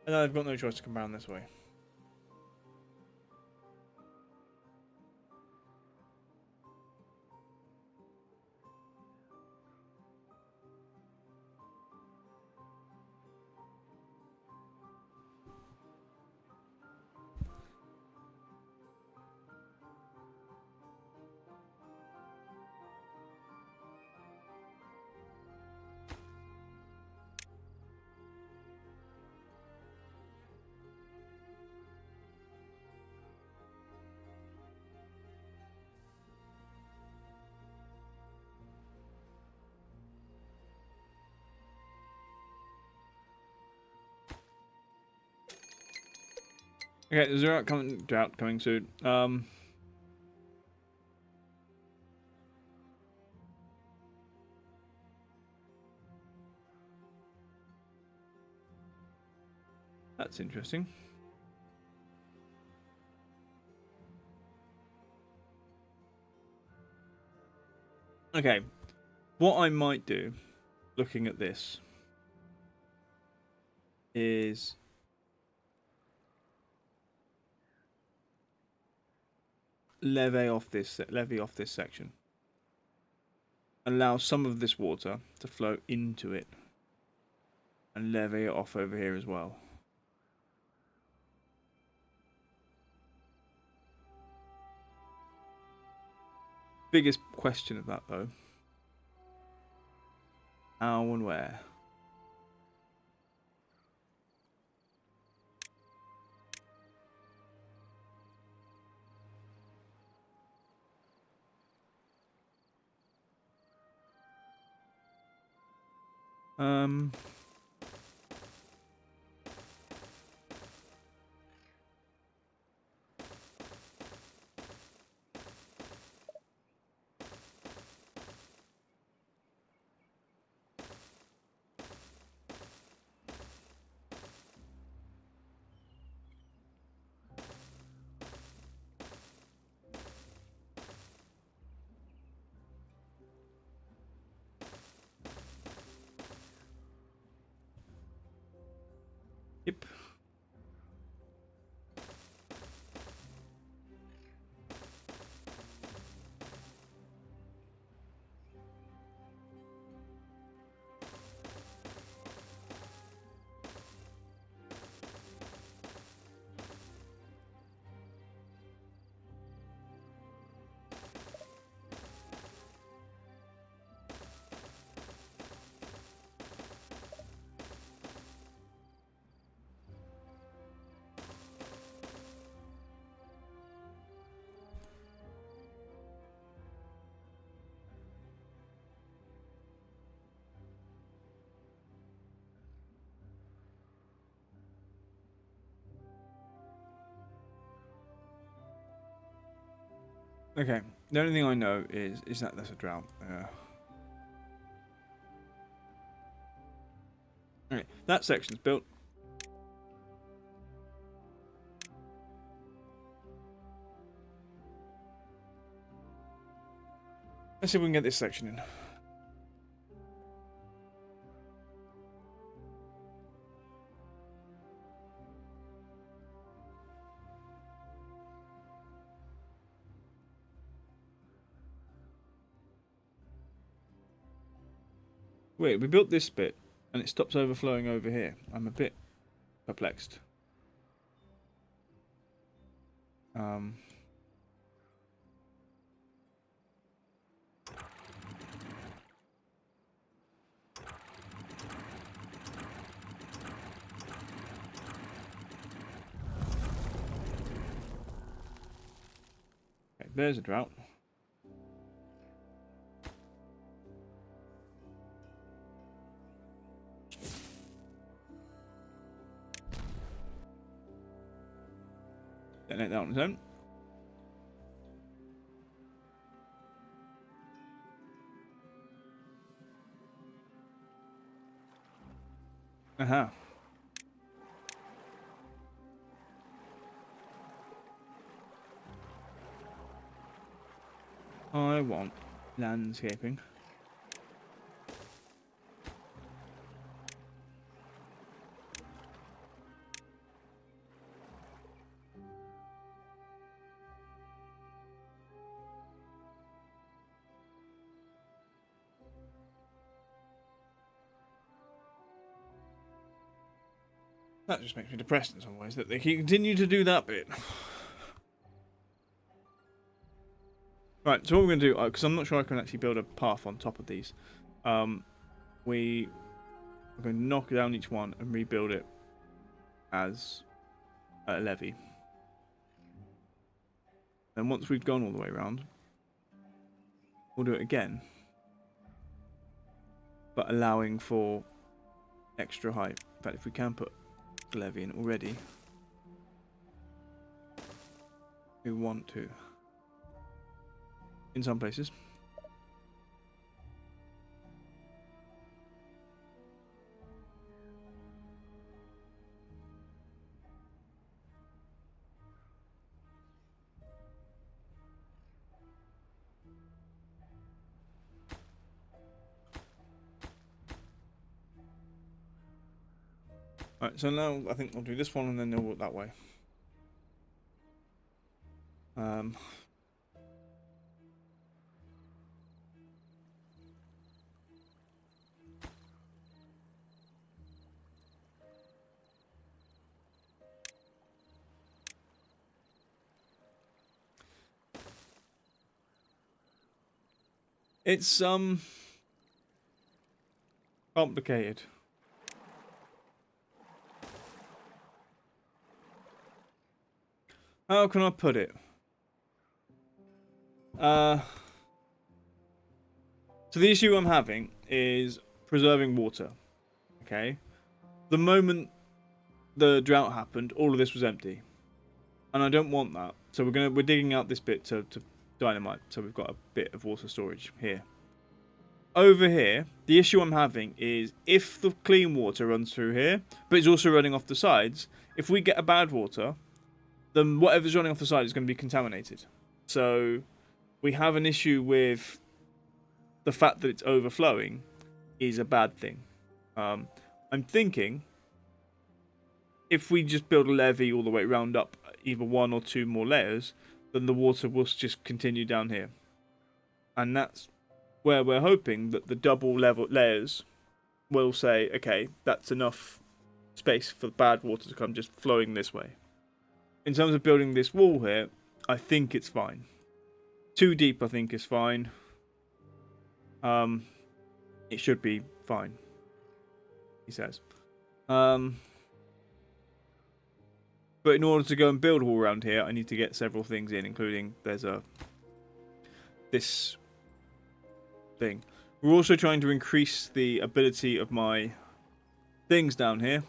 And I've got no choice to come around this way. Okay, there's a drought coming soon. That's interesting. Okay, what I might do, looking at this, is levy off this section. Allow some of this water to flow into it, and levy it off over here as well. Biggest question of that though, how and where? Um. Yep. Okay. The only thing I know is that there's a drought. Okay, that section's built. Let's see if we can get this section in. Wait, we built this bit and it stops overflowing over here. I'm a bit perplexed. Okay, there's a drought. Detonate that on its own. Aha. I want landscaping. That just makes me depressed in some ways that they continue to do that bit. Right, so what we're going to do, because I'm not sure I can actually build a path on top of these, we're going to knock down each one and rebuild it as a levee. And once we've gone all the way around, we'll do it again, but allowing for extra height. In fact, if we can put a levee in already, We want to. In some places. Alright, so now I think we'll do this one and then they'll walk that way. It's complicated. How can I put it? So the issue I'm having is preserving water. Okay? The moment the drought happened, all of this was empty. And I don't want that. So we're digging out this bit to dynamite. So we've got a bit of water storage here. Over here, the issue I'm having is if the clean water runs through here, but it's also running off the sides, if we get a bad water, then whatever's running off the side is going to be contaminated. So we have an issue with the fact that it's overflowing is a bad thing. I'm thinking if we just build a levee all the way around up either 1 or 2 more layers, then the water will just continue down here. And that's where we're hoping that the double level layers will say, okay, that's enough space for bad water to come just flowing this way. In terms of building this wall here, I think it's fine. 2 deep I think is fine. It should be fine, he says. But in order to go and build a wall around here, I need to get several things in, including there's this thing. We're also trying to increase the ability of my things down here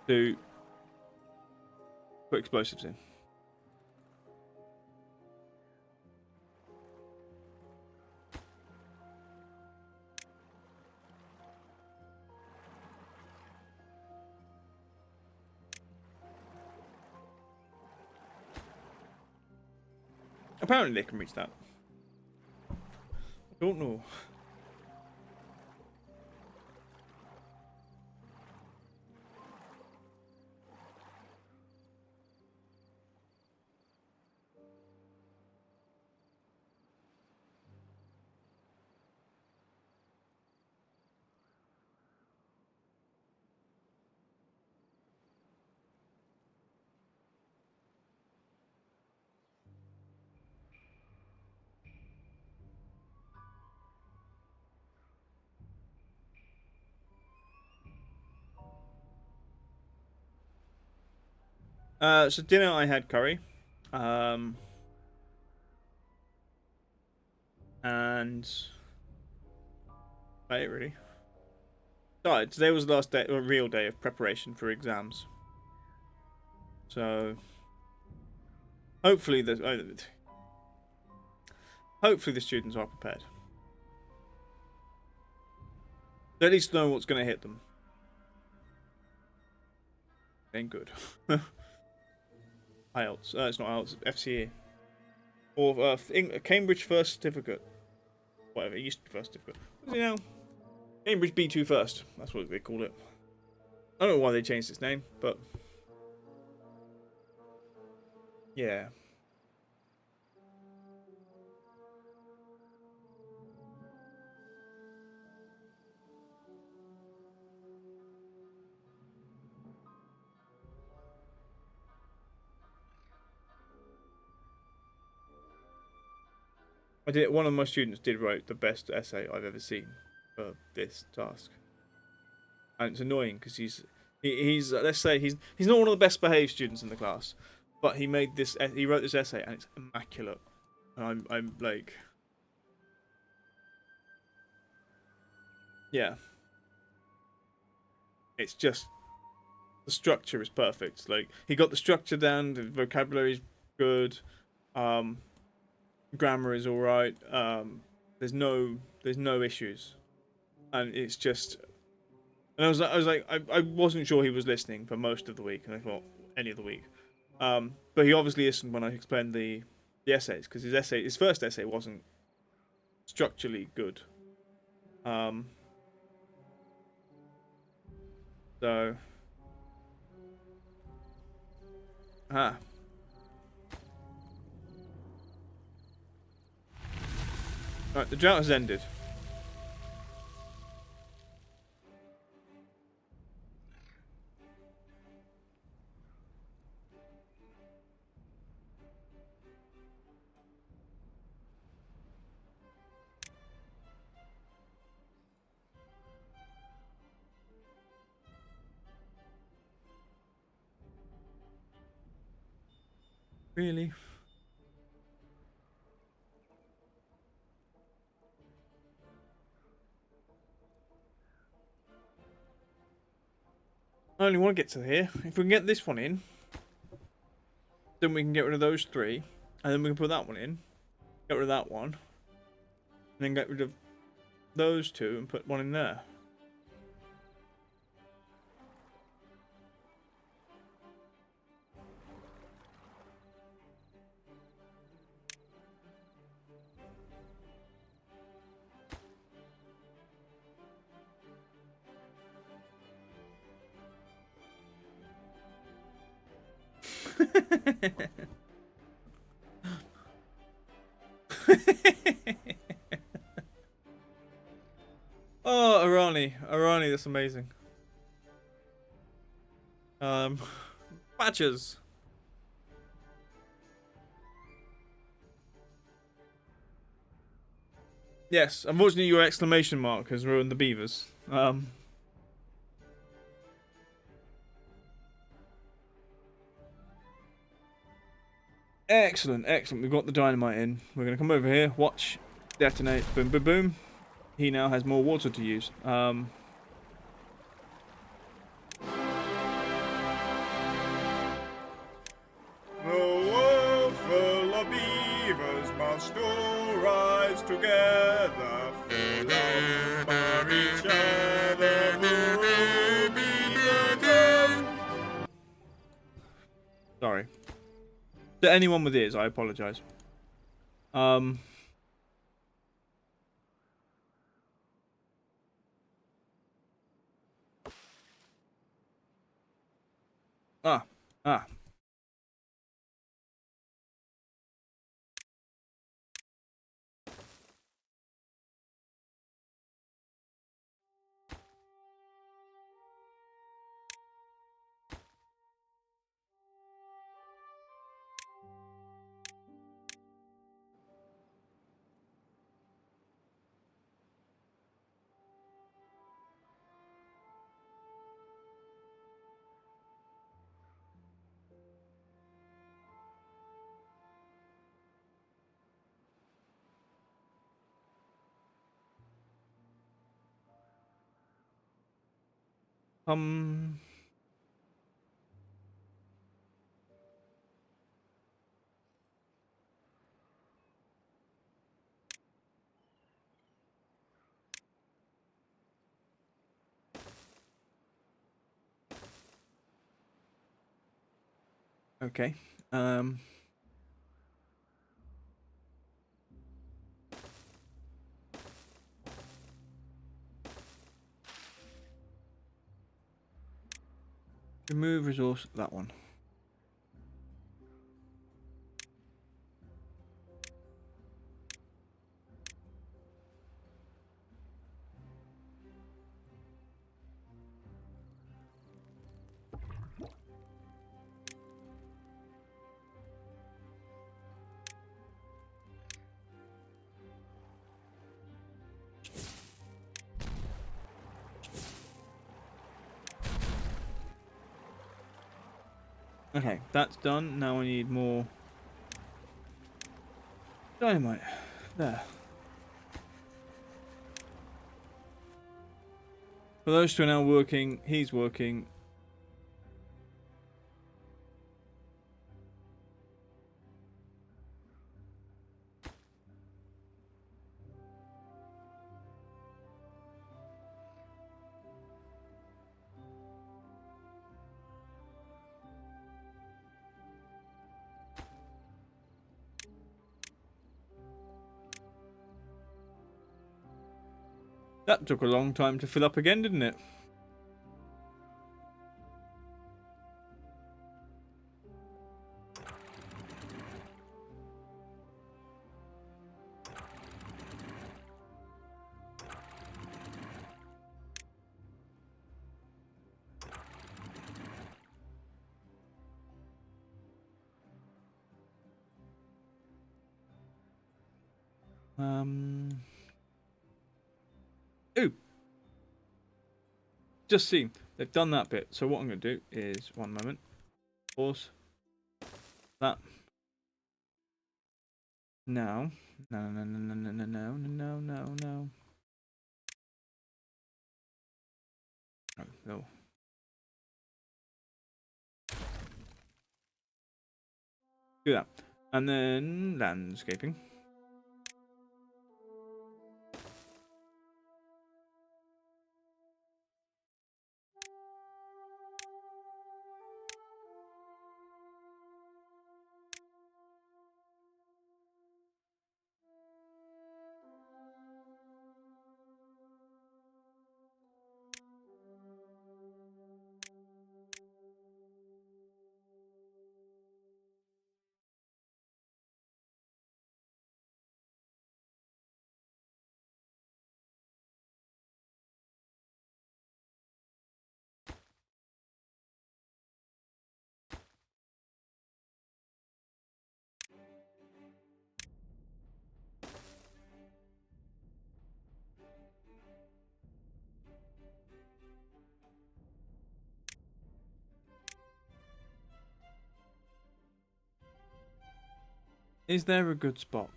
to put explosives in. Apparently they can reach that. I don't know. So dinner I had curry. And I ate really. Oh, today was the last day, a real day of preparation for exams. So hopefully the students are prepared. They at least know what's going to hit them. Ain't good. IELTS. It's not IELTS. FCE. Or Cambridge First Certificate. Whatever. It used to be First Certificate. What is it now? Cambridge B2 First. That's what they call it. I don't know why they changed its name, but yeah. One of my students did write the best essay I've ever seen for this task, and it's annoying because he's let's say he's not one of the best behaved students in the class, but he wrote this essay and it's immaculate, and I'm like, yeah, it's just the structure is perfect. Like he got the structure down, the vocabulary's good, grammar is all right. There's no issues, and it's just. And I wasn't sure he was listening for most of the week, and I thought any of the week. But he obviously listened when I explained the essays, because his first essay wasn't structurally good. So. Ah. Right, the drought has ended. Really? I only want to get to here. If we can get this one in, then we can get rid of those 3, and then we can put that one in, get rid of that one, and then get rid of those 2 and put one in there. Oh, Arani, that's amazing. Badgers. Yes, unfortunately your exclamation mark has ruined the beavers. Excellent, excellent. We've got the dynamite in. We're going to come over here, watch, detonate, boom, boom, boom. He now has more water to use. The world full of beavers must all rise together, full of for each other, for all beavers end. Sorry. To anyone with ears, I apologise. Ah. Okay. Remove resource, that one. Okay, that's done. Now I need more dynamite. There. For those 2 are now working, he's working. That took a long time to fill up again, didn't it? Ooh. Just see, they've done that bit. So what I'm going to do is, one moment, pause that. Now, no. Oh, no. Do that. And then landscaping. Is there a good spot?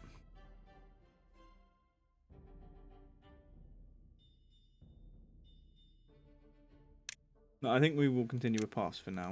No, I think we will continue a pass for now.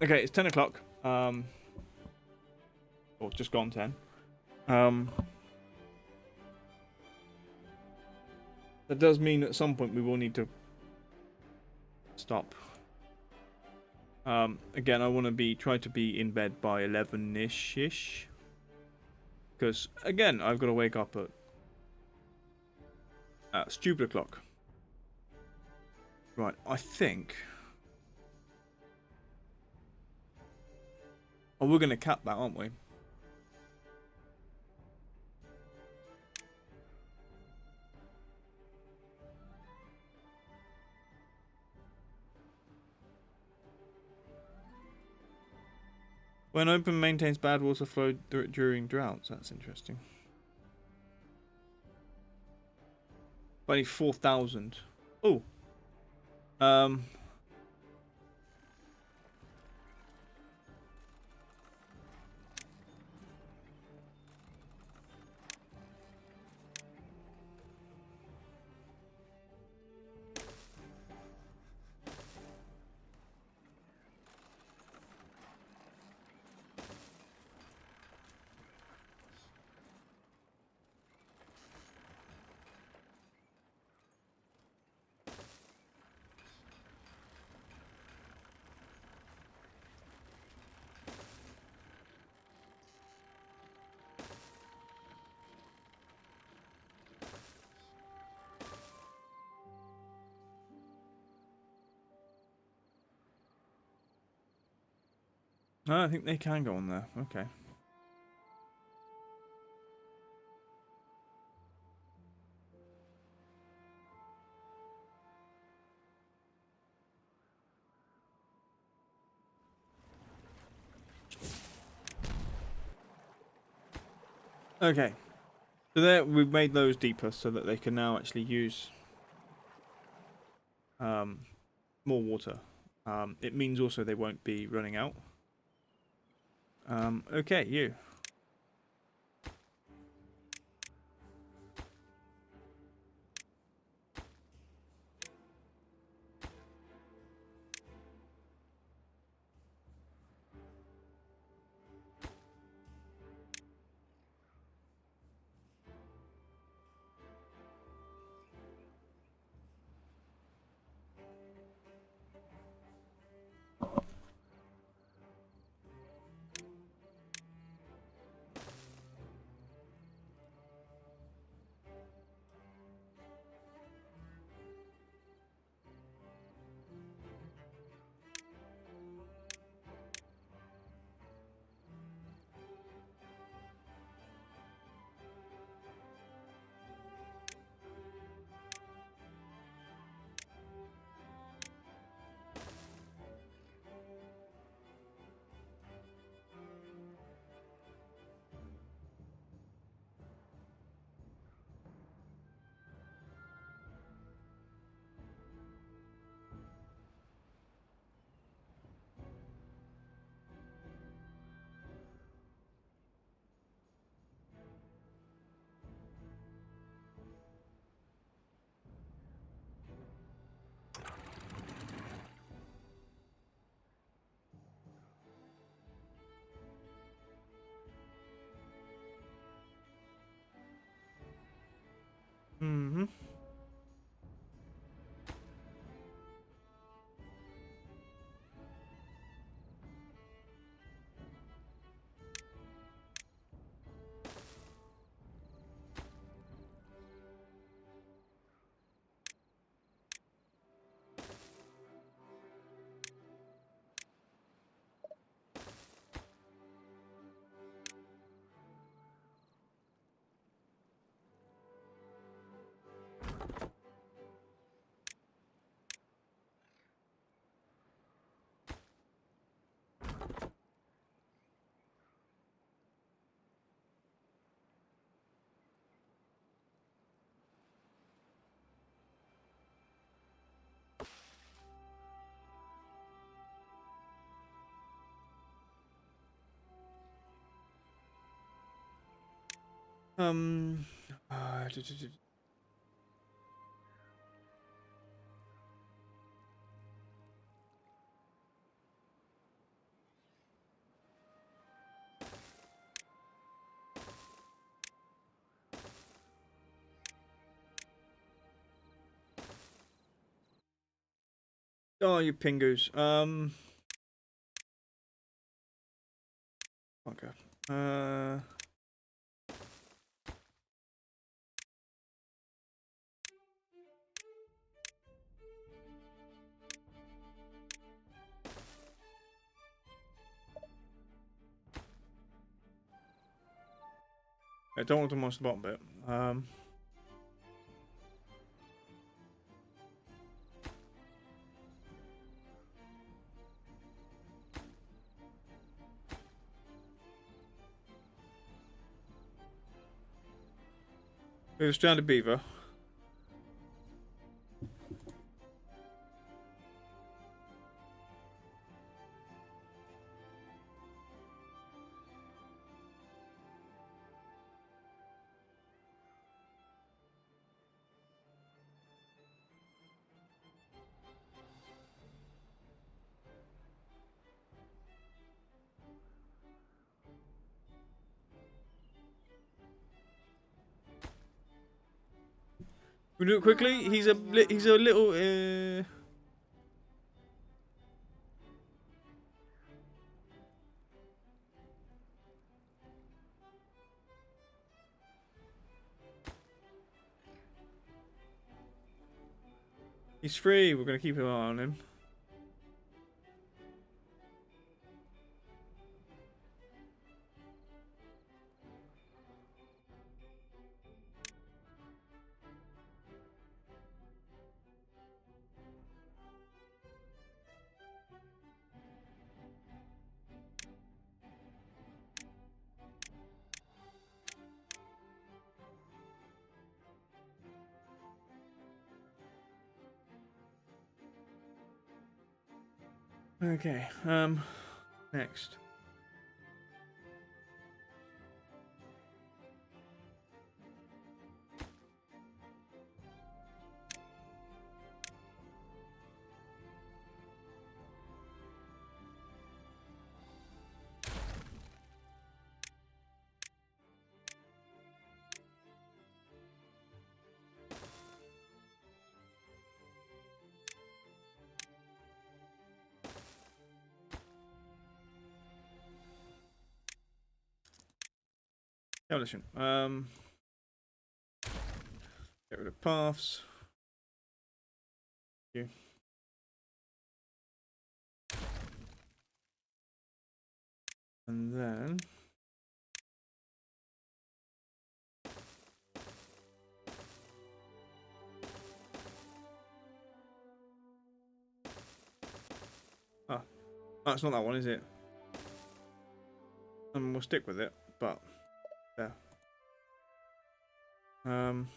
Okay, it's 10 o'clock. Or just gone 10. That does mean at some point we will need to stop. Again, I want to try to be in bed by 11-ish. Because, again, I've got to wake up at stupid o'clock. Right, I think... Oh, we're going to cap that, aren't we? When open maintains bad water flow during droughts. That's interesting. Only 4,000. Oh. No, I think they can go on there. Okay. Okay. So there, we've made those deeper so that they can now actually use more water. It means also they won't be running out. Okay, you. Um. uh, d- d- d- Oh, you pingoos. Okay. I don't want to monster bottom bit. There's a stranded beaver. We do it quickly. He's a little. He's free. We're gonna keep an eye on him. Okay. Next. Demolition. Get rid of paths. You. And then. Ah, oh, it's not that one, is it? We'll stick with it, but there. Um.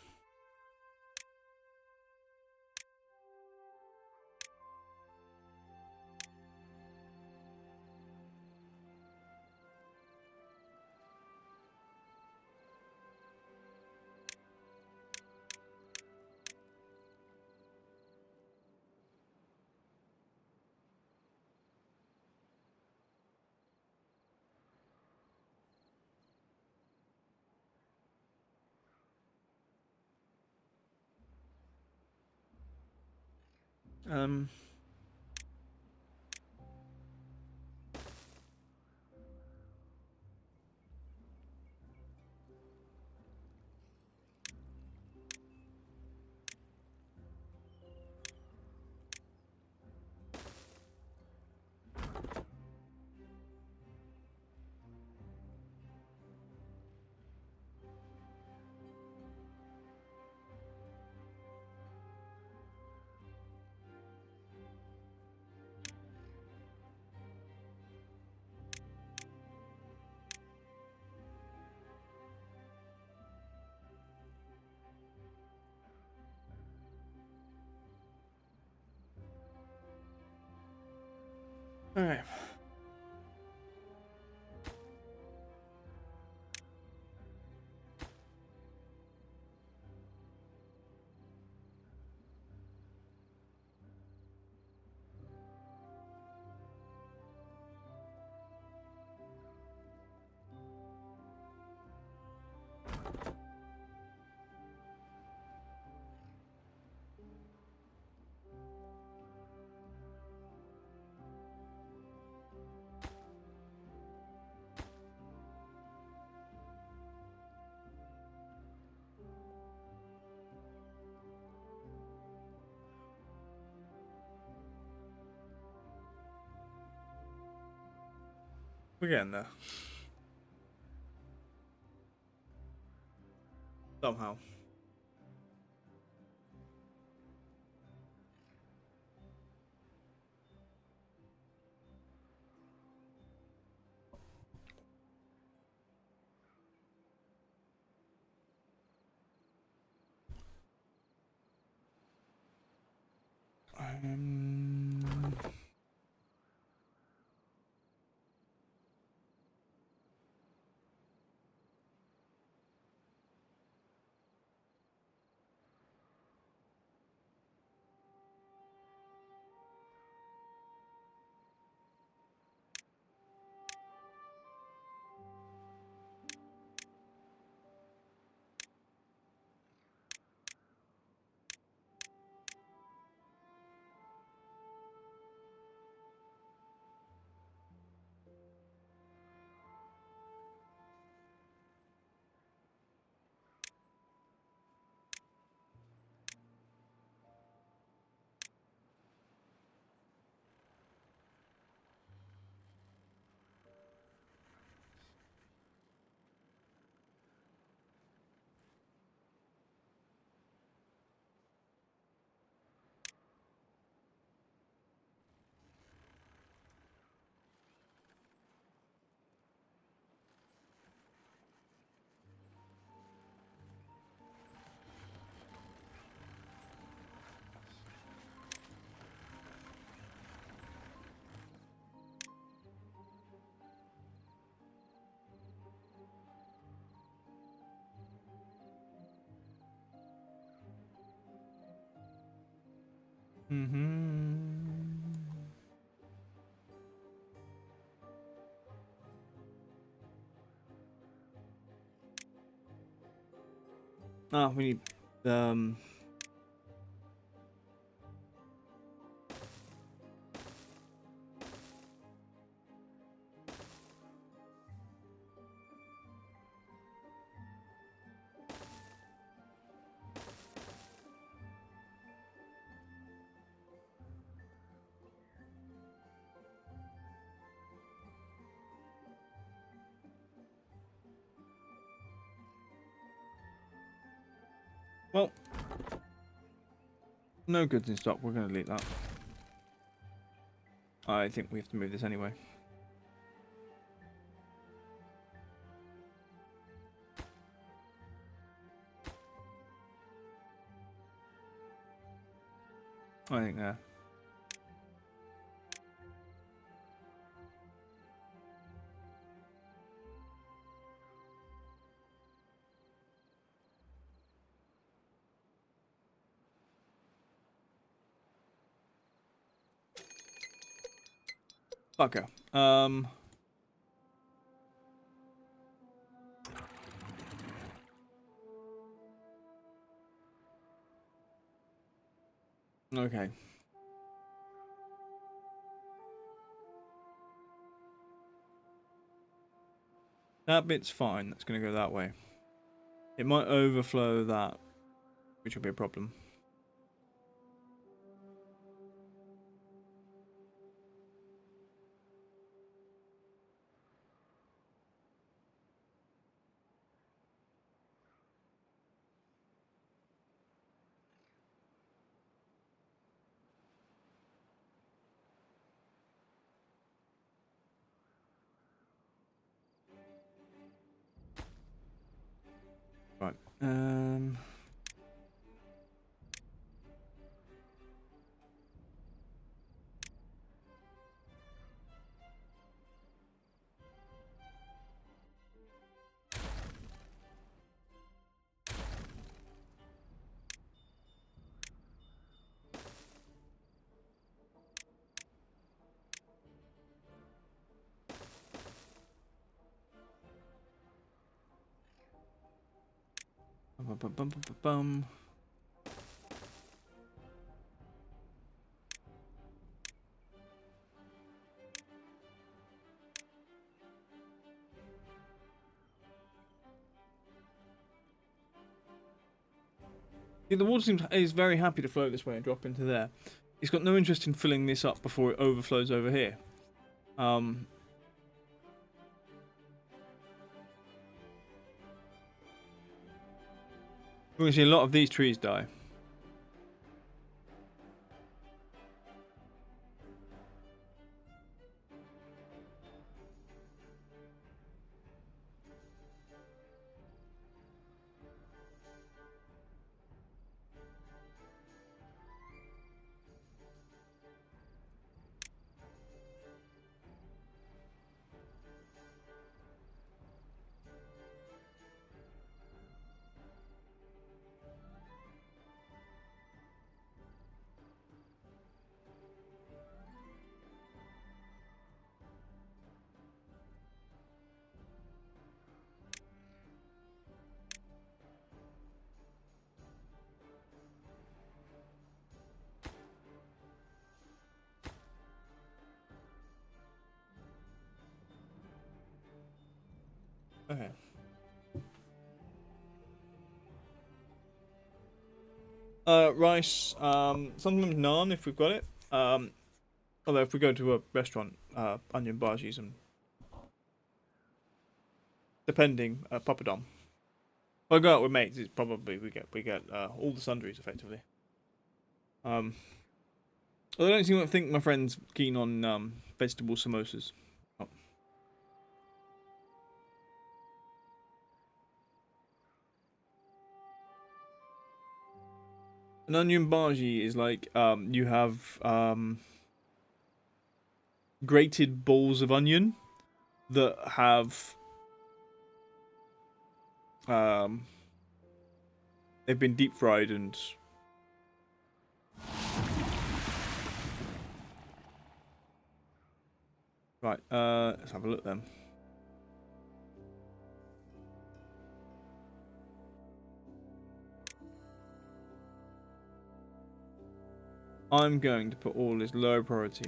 Um. All right. We're getting there. Somehow. Ah, we need well, no goods in stock. We're going to delete that. I think we have to move this anyway. I think there. Fucker. Okay. That bit's fine. That's going to go that way. It might overflow that, which will be a problem. Right. Bum. Yeah, the water is very happy to float this way and drop into there. It's got no interest in filling this up before it overflows over here. We're going to see a lot of these trees die. Okay. Rice, sometimes naan if we've got it. Although if we go to a restaurant, onion bhajis and depending, papadom. If I go out with mates, it's probably we get all the sundries effectively. Although I don't think my friend's keen on vegetable samosas. Oh. An onion bhaji is like you have grated balls of onion that have they've been deep fried and right. Let's have a look then. I'm going to put all as low priority.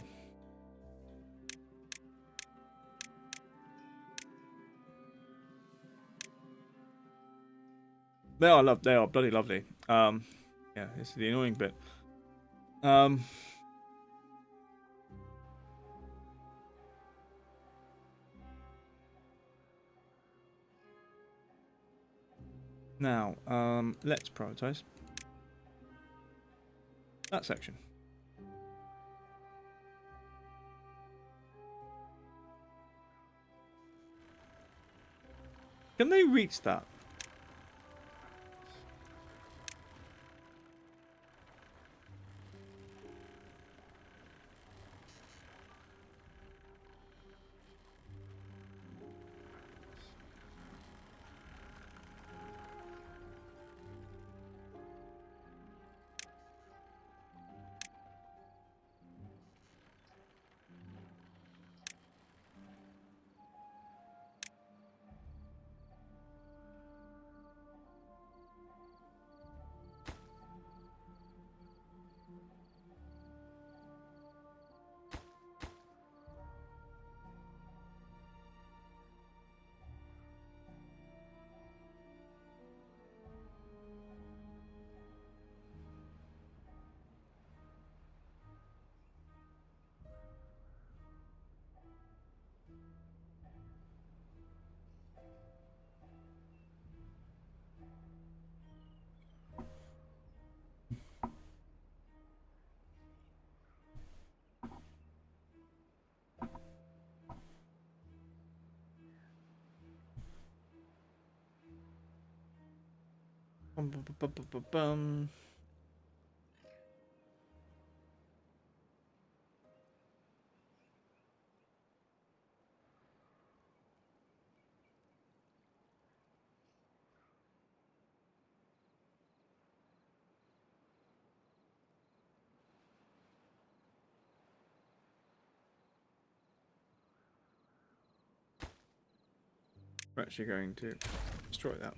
They are bloody lovely. Yeah, it's the annoying bit. Now, let's prioritize that section. Can they reach that? Bum. We're actually going to destroy that.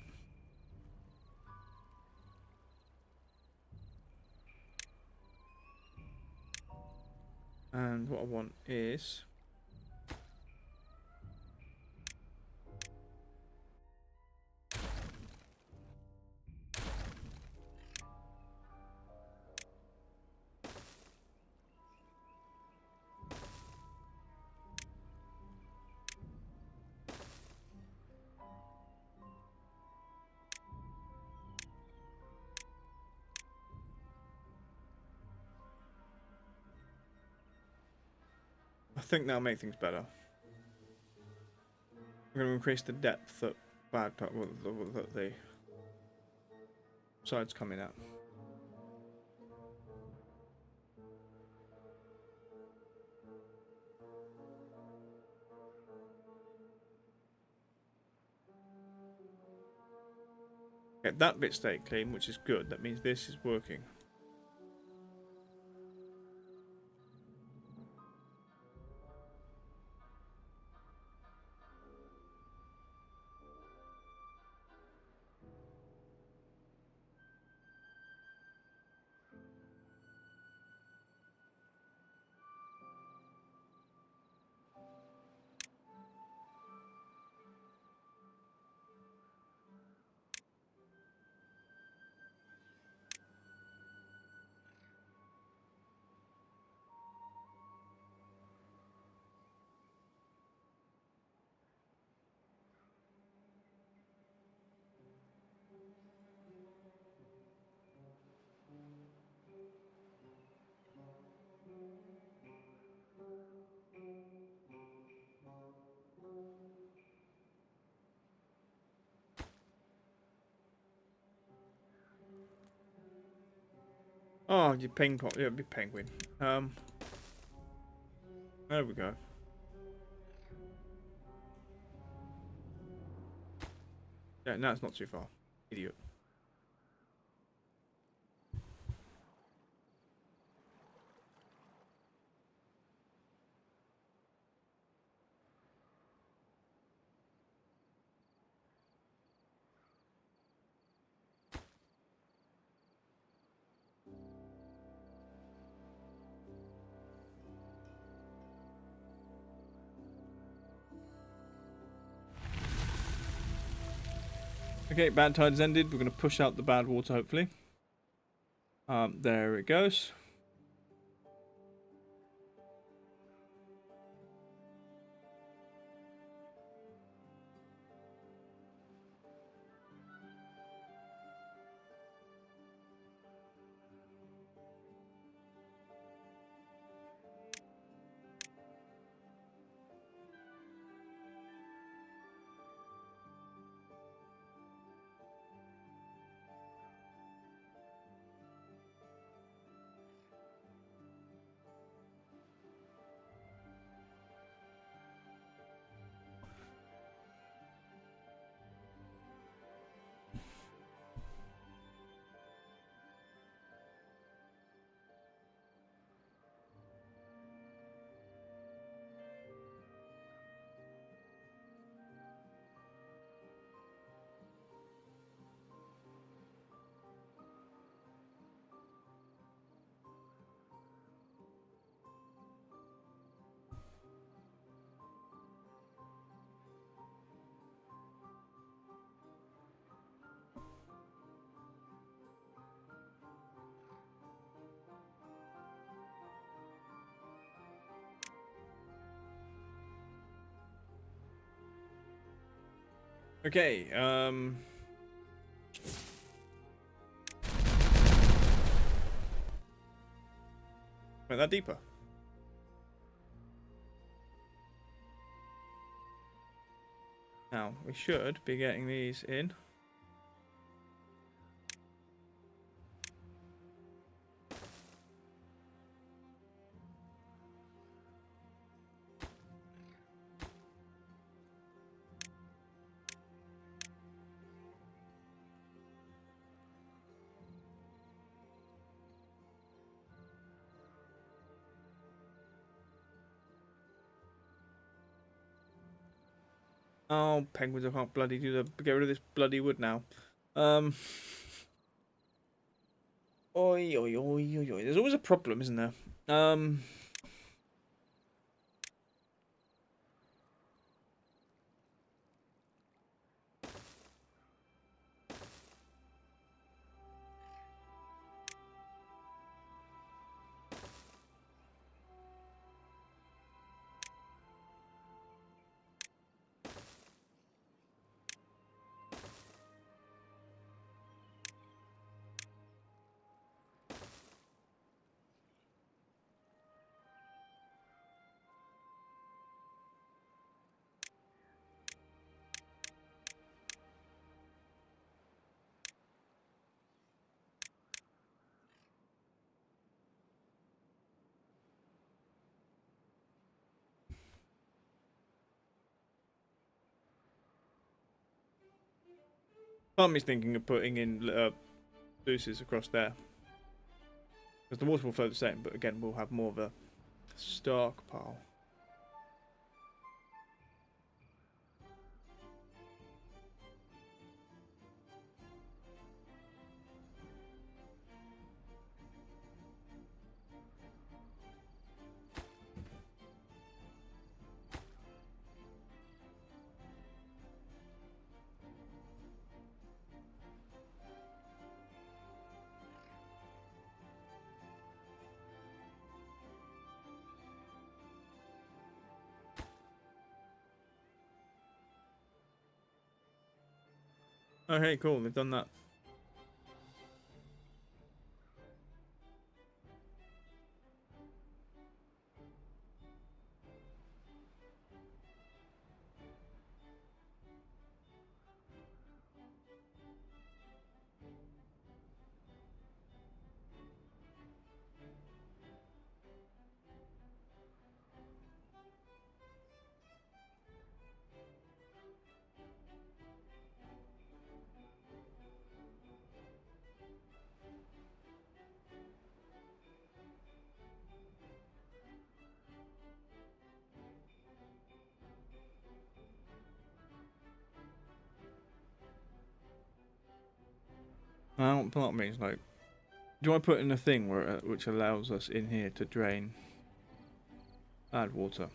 And what I want is think that'll make things better. We're going to increase the depth that that the sides coming out. Okay, that bit stayed clean, which is good. That means this is working. Oh, you penguin. Yeah, be penguin. There we go. Yeah, no, it's not too far. Idiot. Okay, bad tides ended. We're going to push out the bad water, hopefully. There it goes. Okay, went that deeper. Now, we should be getting these in. Oh, penguins, I can't bloody do the... Get rid of this bloody wood now. Oi, oi, oi, oi, oi. There's always a problem, isn't there? Part of me's thinking of putting in sluices across there. Because the water will flow the same, but again, we'll have more of a stockpile. Okay, cool. They've done that. Now, part of me is like, do I put in a thing where which allows us in here to drain, add water?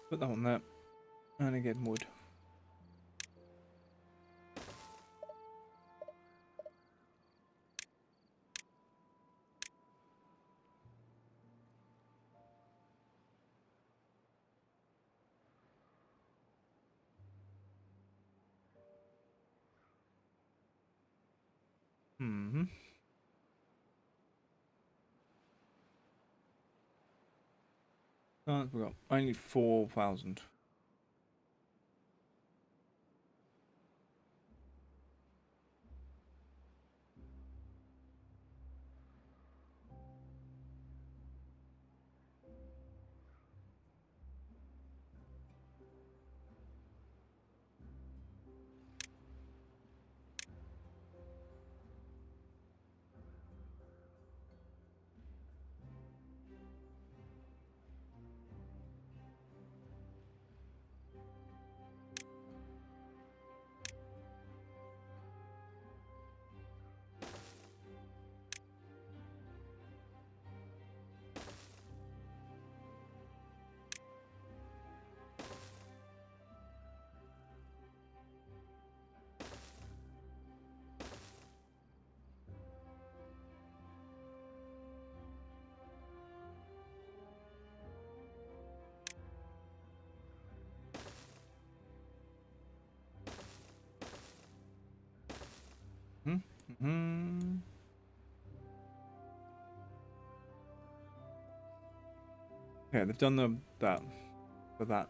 Put that on there, and again wood. Mm-hmm. Oh, I forgot. Only 4,000. Mm-hmm. Okay, they've done that for that.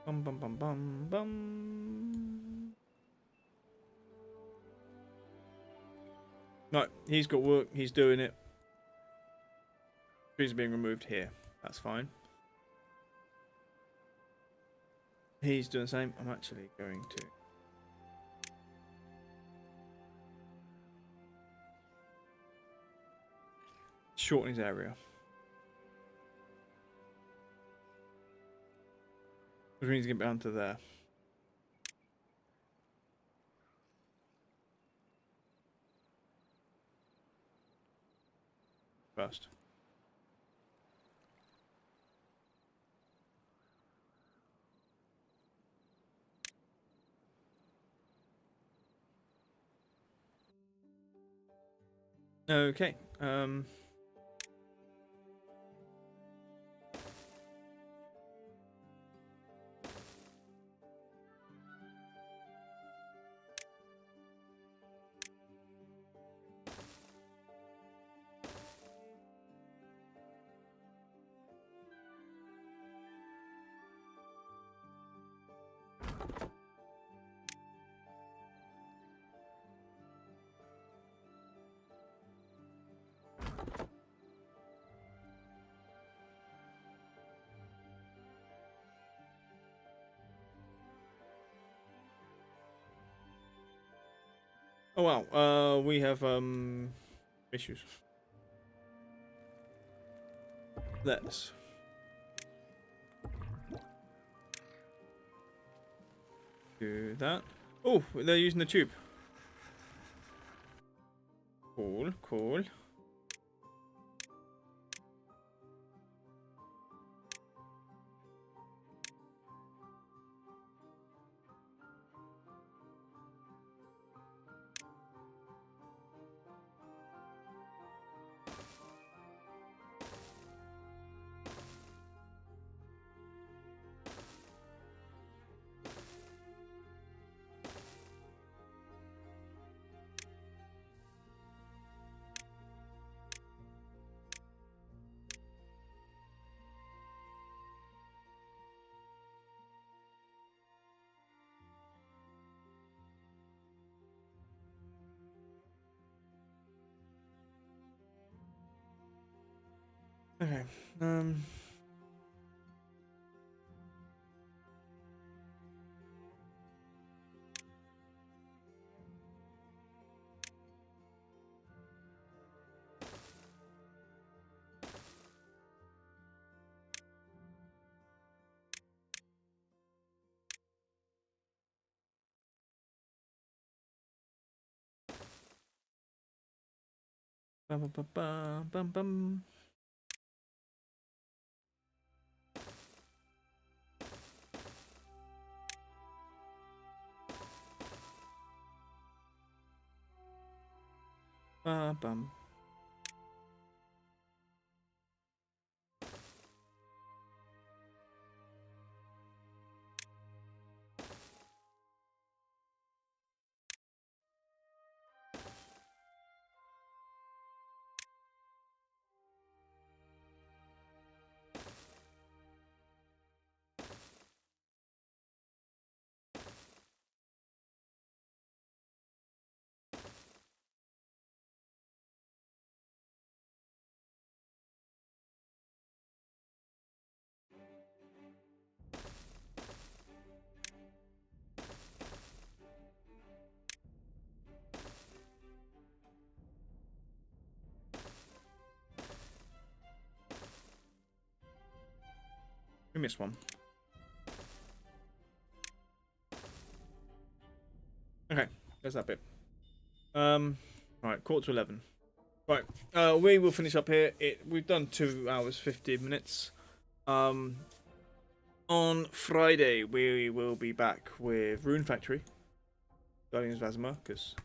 Bum bum bum bum bum. Right, he's got work. He's doing it. Trees are being removed here. That's fine. He's doing the same. I'm actually going to shorten his area. Which means get down to there. First. Okay. Oh wow. We have issues. Let's do that. Oh, they're using the tube. Cool, cool. Okay. Bum, bum, bum, bum, bum, bum. Bum, bum. We missed one. Okay, there's that bit. Right, quarter to 11. Right, we will finish up here. We've done 2 hours 15 minutes. On Friday we will be back with Rune Factory, Guardians of Azamar, because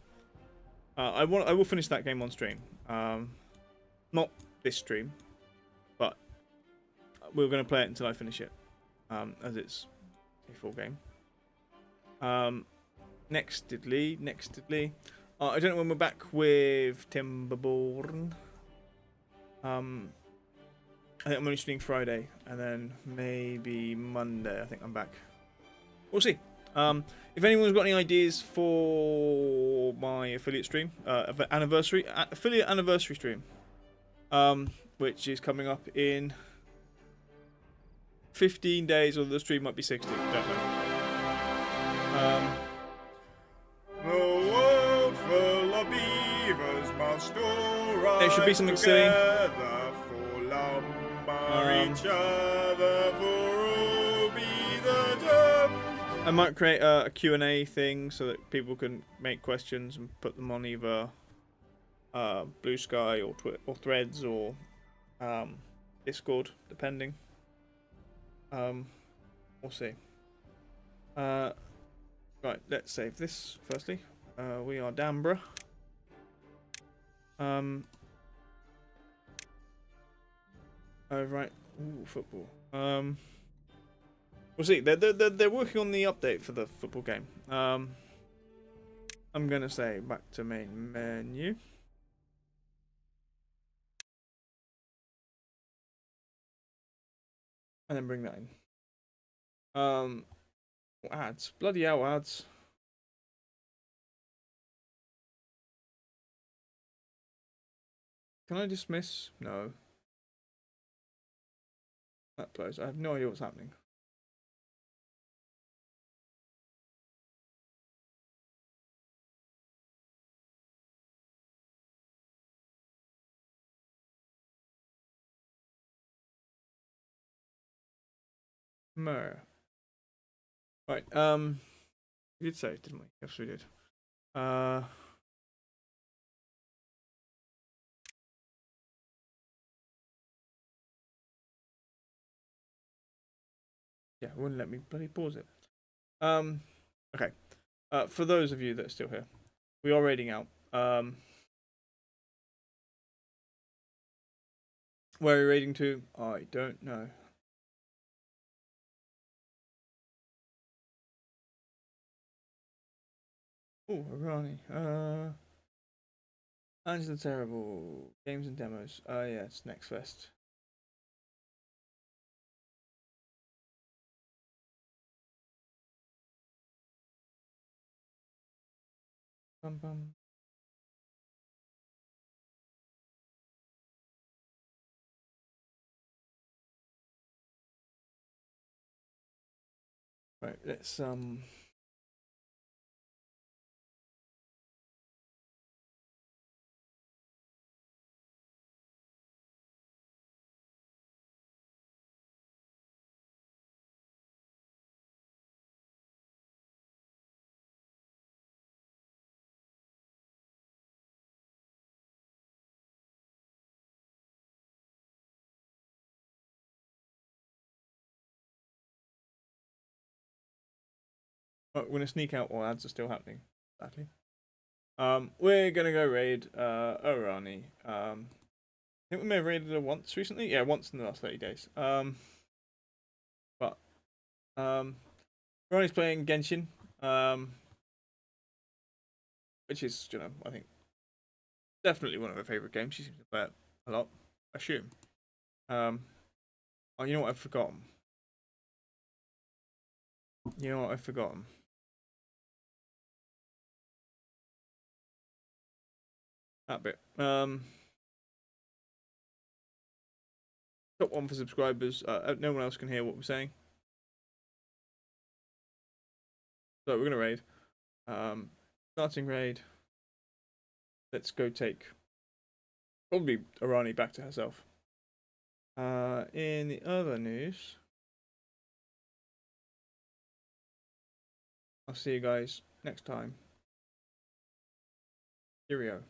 I will finish that game on stream. Not this stream, but we're going to play it until I finish it, as it's a full game. Nextedly, I don't know when we're back with Timberborn. I think I'm only streaming Friday, and then maybe Monday. I think I'm back we'll see. If anyone's got any ideas for my affiliate stream, affiliate anniversary stream, which is coming up in 15 days, or the stream might be 60. Don't know. The world full of beavers must all rise There should be something silly. together for lumber each other, for all be the term. I might create a Q&A thing so that people can make questions and put them on either Blue Sky or Threads or Discord, depending. We'll see. Right, let's save this firstly. We are Dambra. Oh right. Ooh, football. We'll see. They're working on the update for the football game. I'm gonna say back to main menu. And then bring that in. Ads. Bloody hell, ads. Can I dismiss? No. That close. I have no idea what's happening. Mer. Right, we did save, didn't we? Yes, we did. Yeah, it wouldn't let me bloody pause it. Okay. For those of you that are still here, we are raiding out. Where are we raiding to? I don't know. Oh, Irani. Angela Terrible. Games and demos. Yeah, it's Next Fest. Bum bum. Right, let's we're gonna sneak out while ads are still happening. Exactly. We're gonna go raid Irani. I think we may have raided her once recently. Yeah, once in the last 30 days. But Irani's playing Genshin. Which is, I think definitely one of her favorite games. She seems to play it a lot. I assume. Oh, you know what I've forgotten. That bit. Top one for subscribers. No one else can hear what we're saying. So we're gonna raid. Starting raid. Let's go take probably Irani back to herself. In the other news, I'll see you guys next time. Cheerio.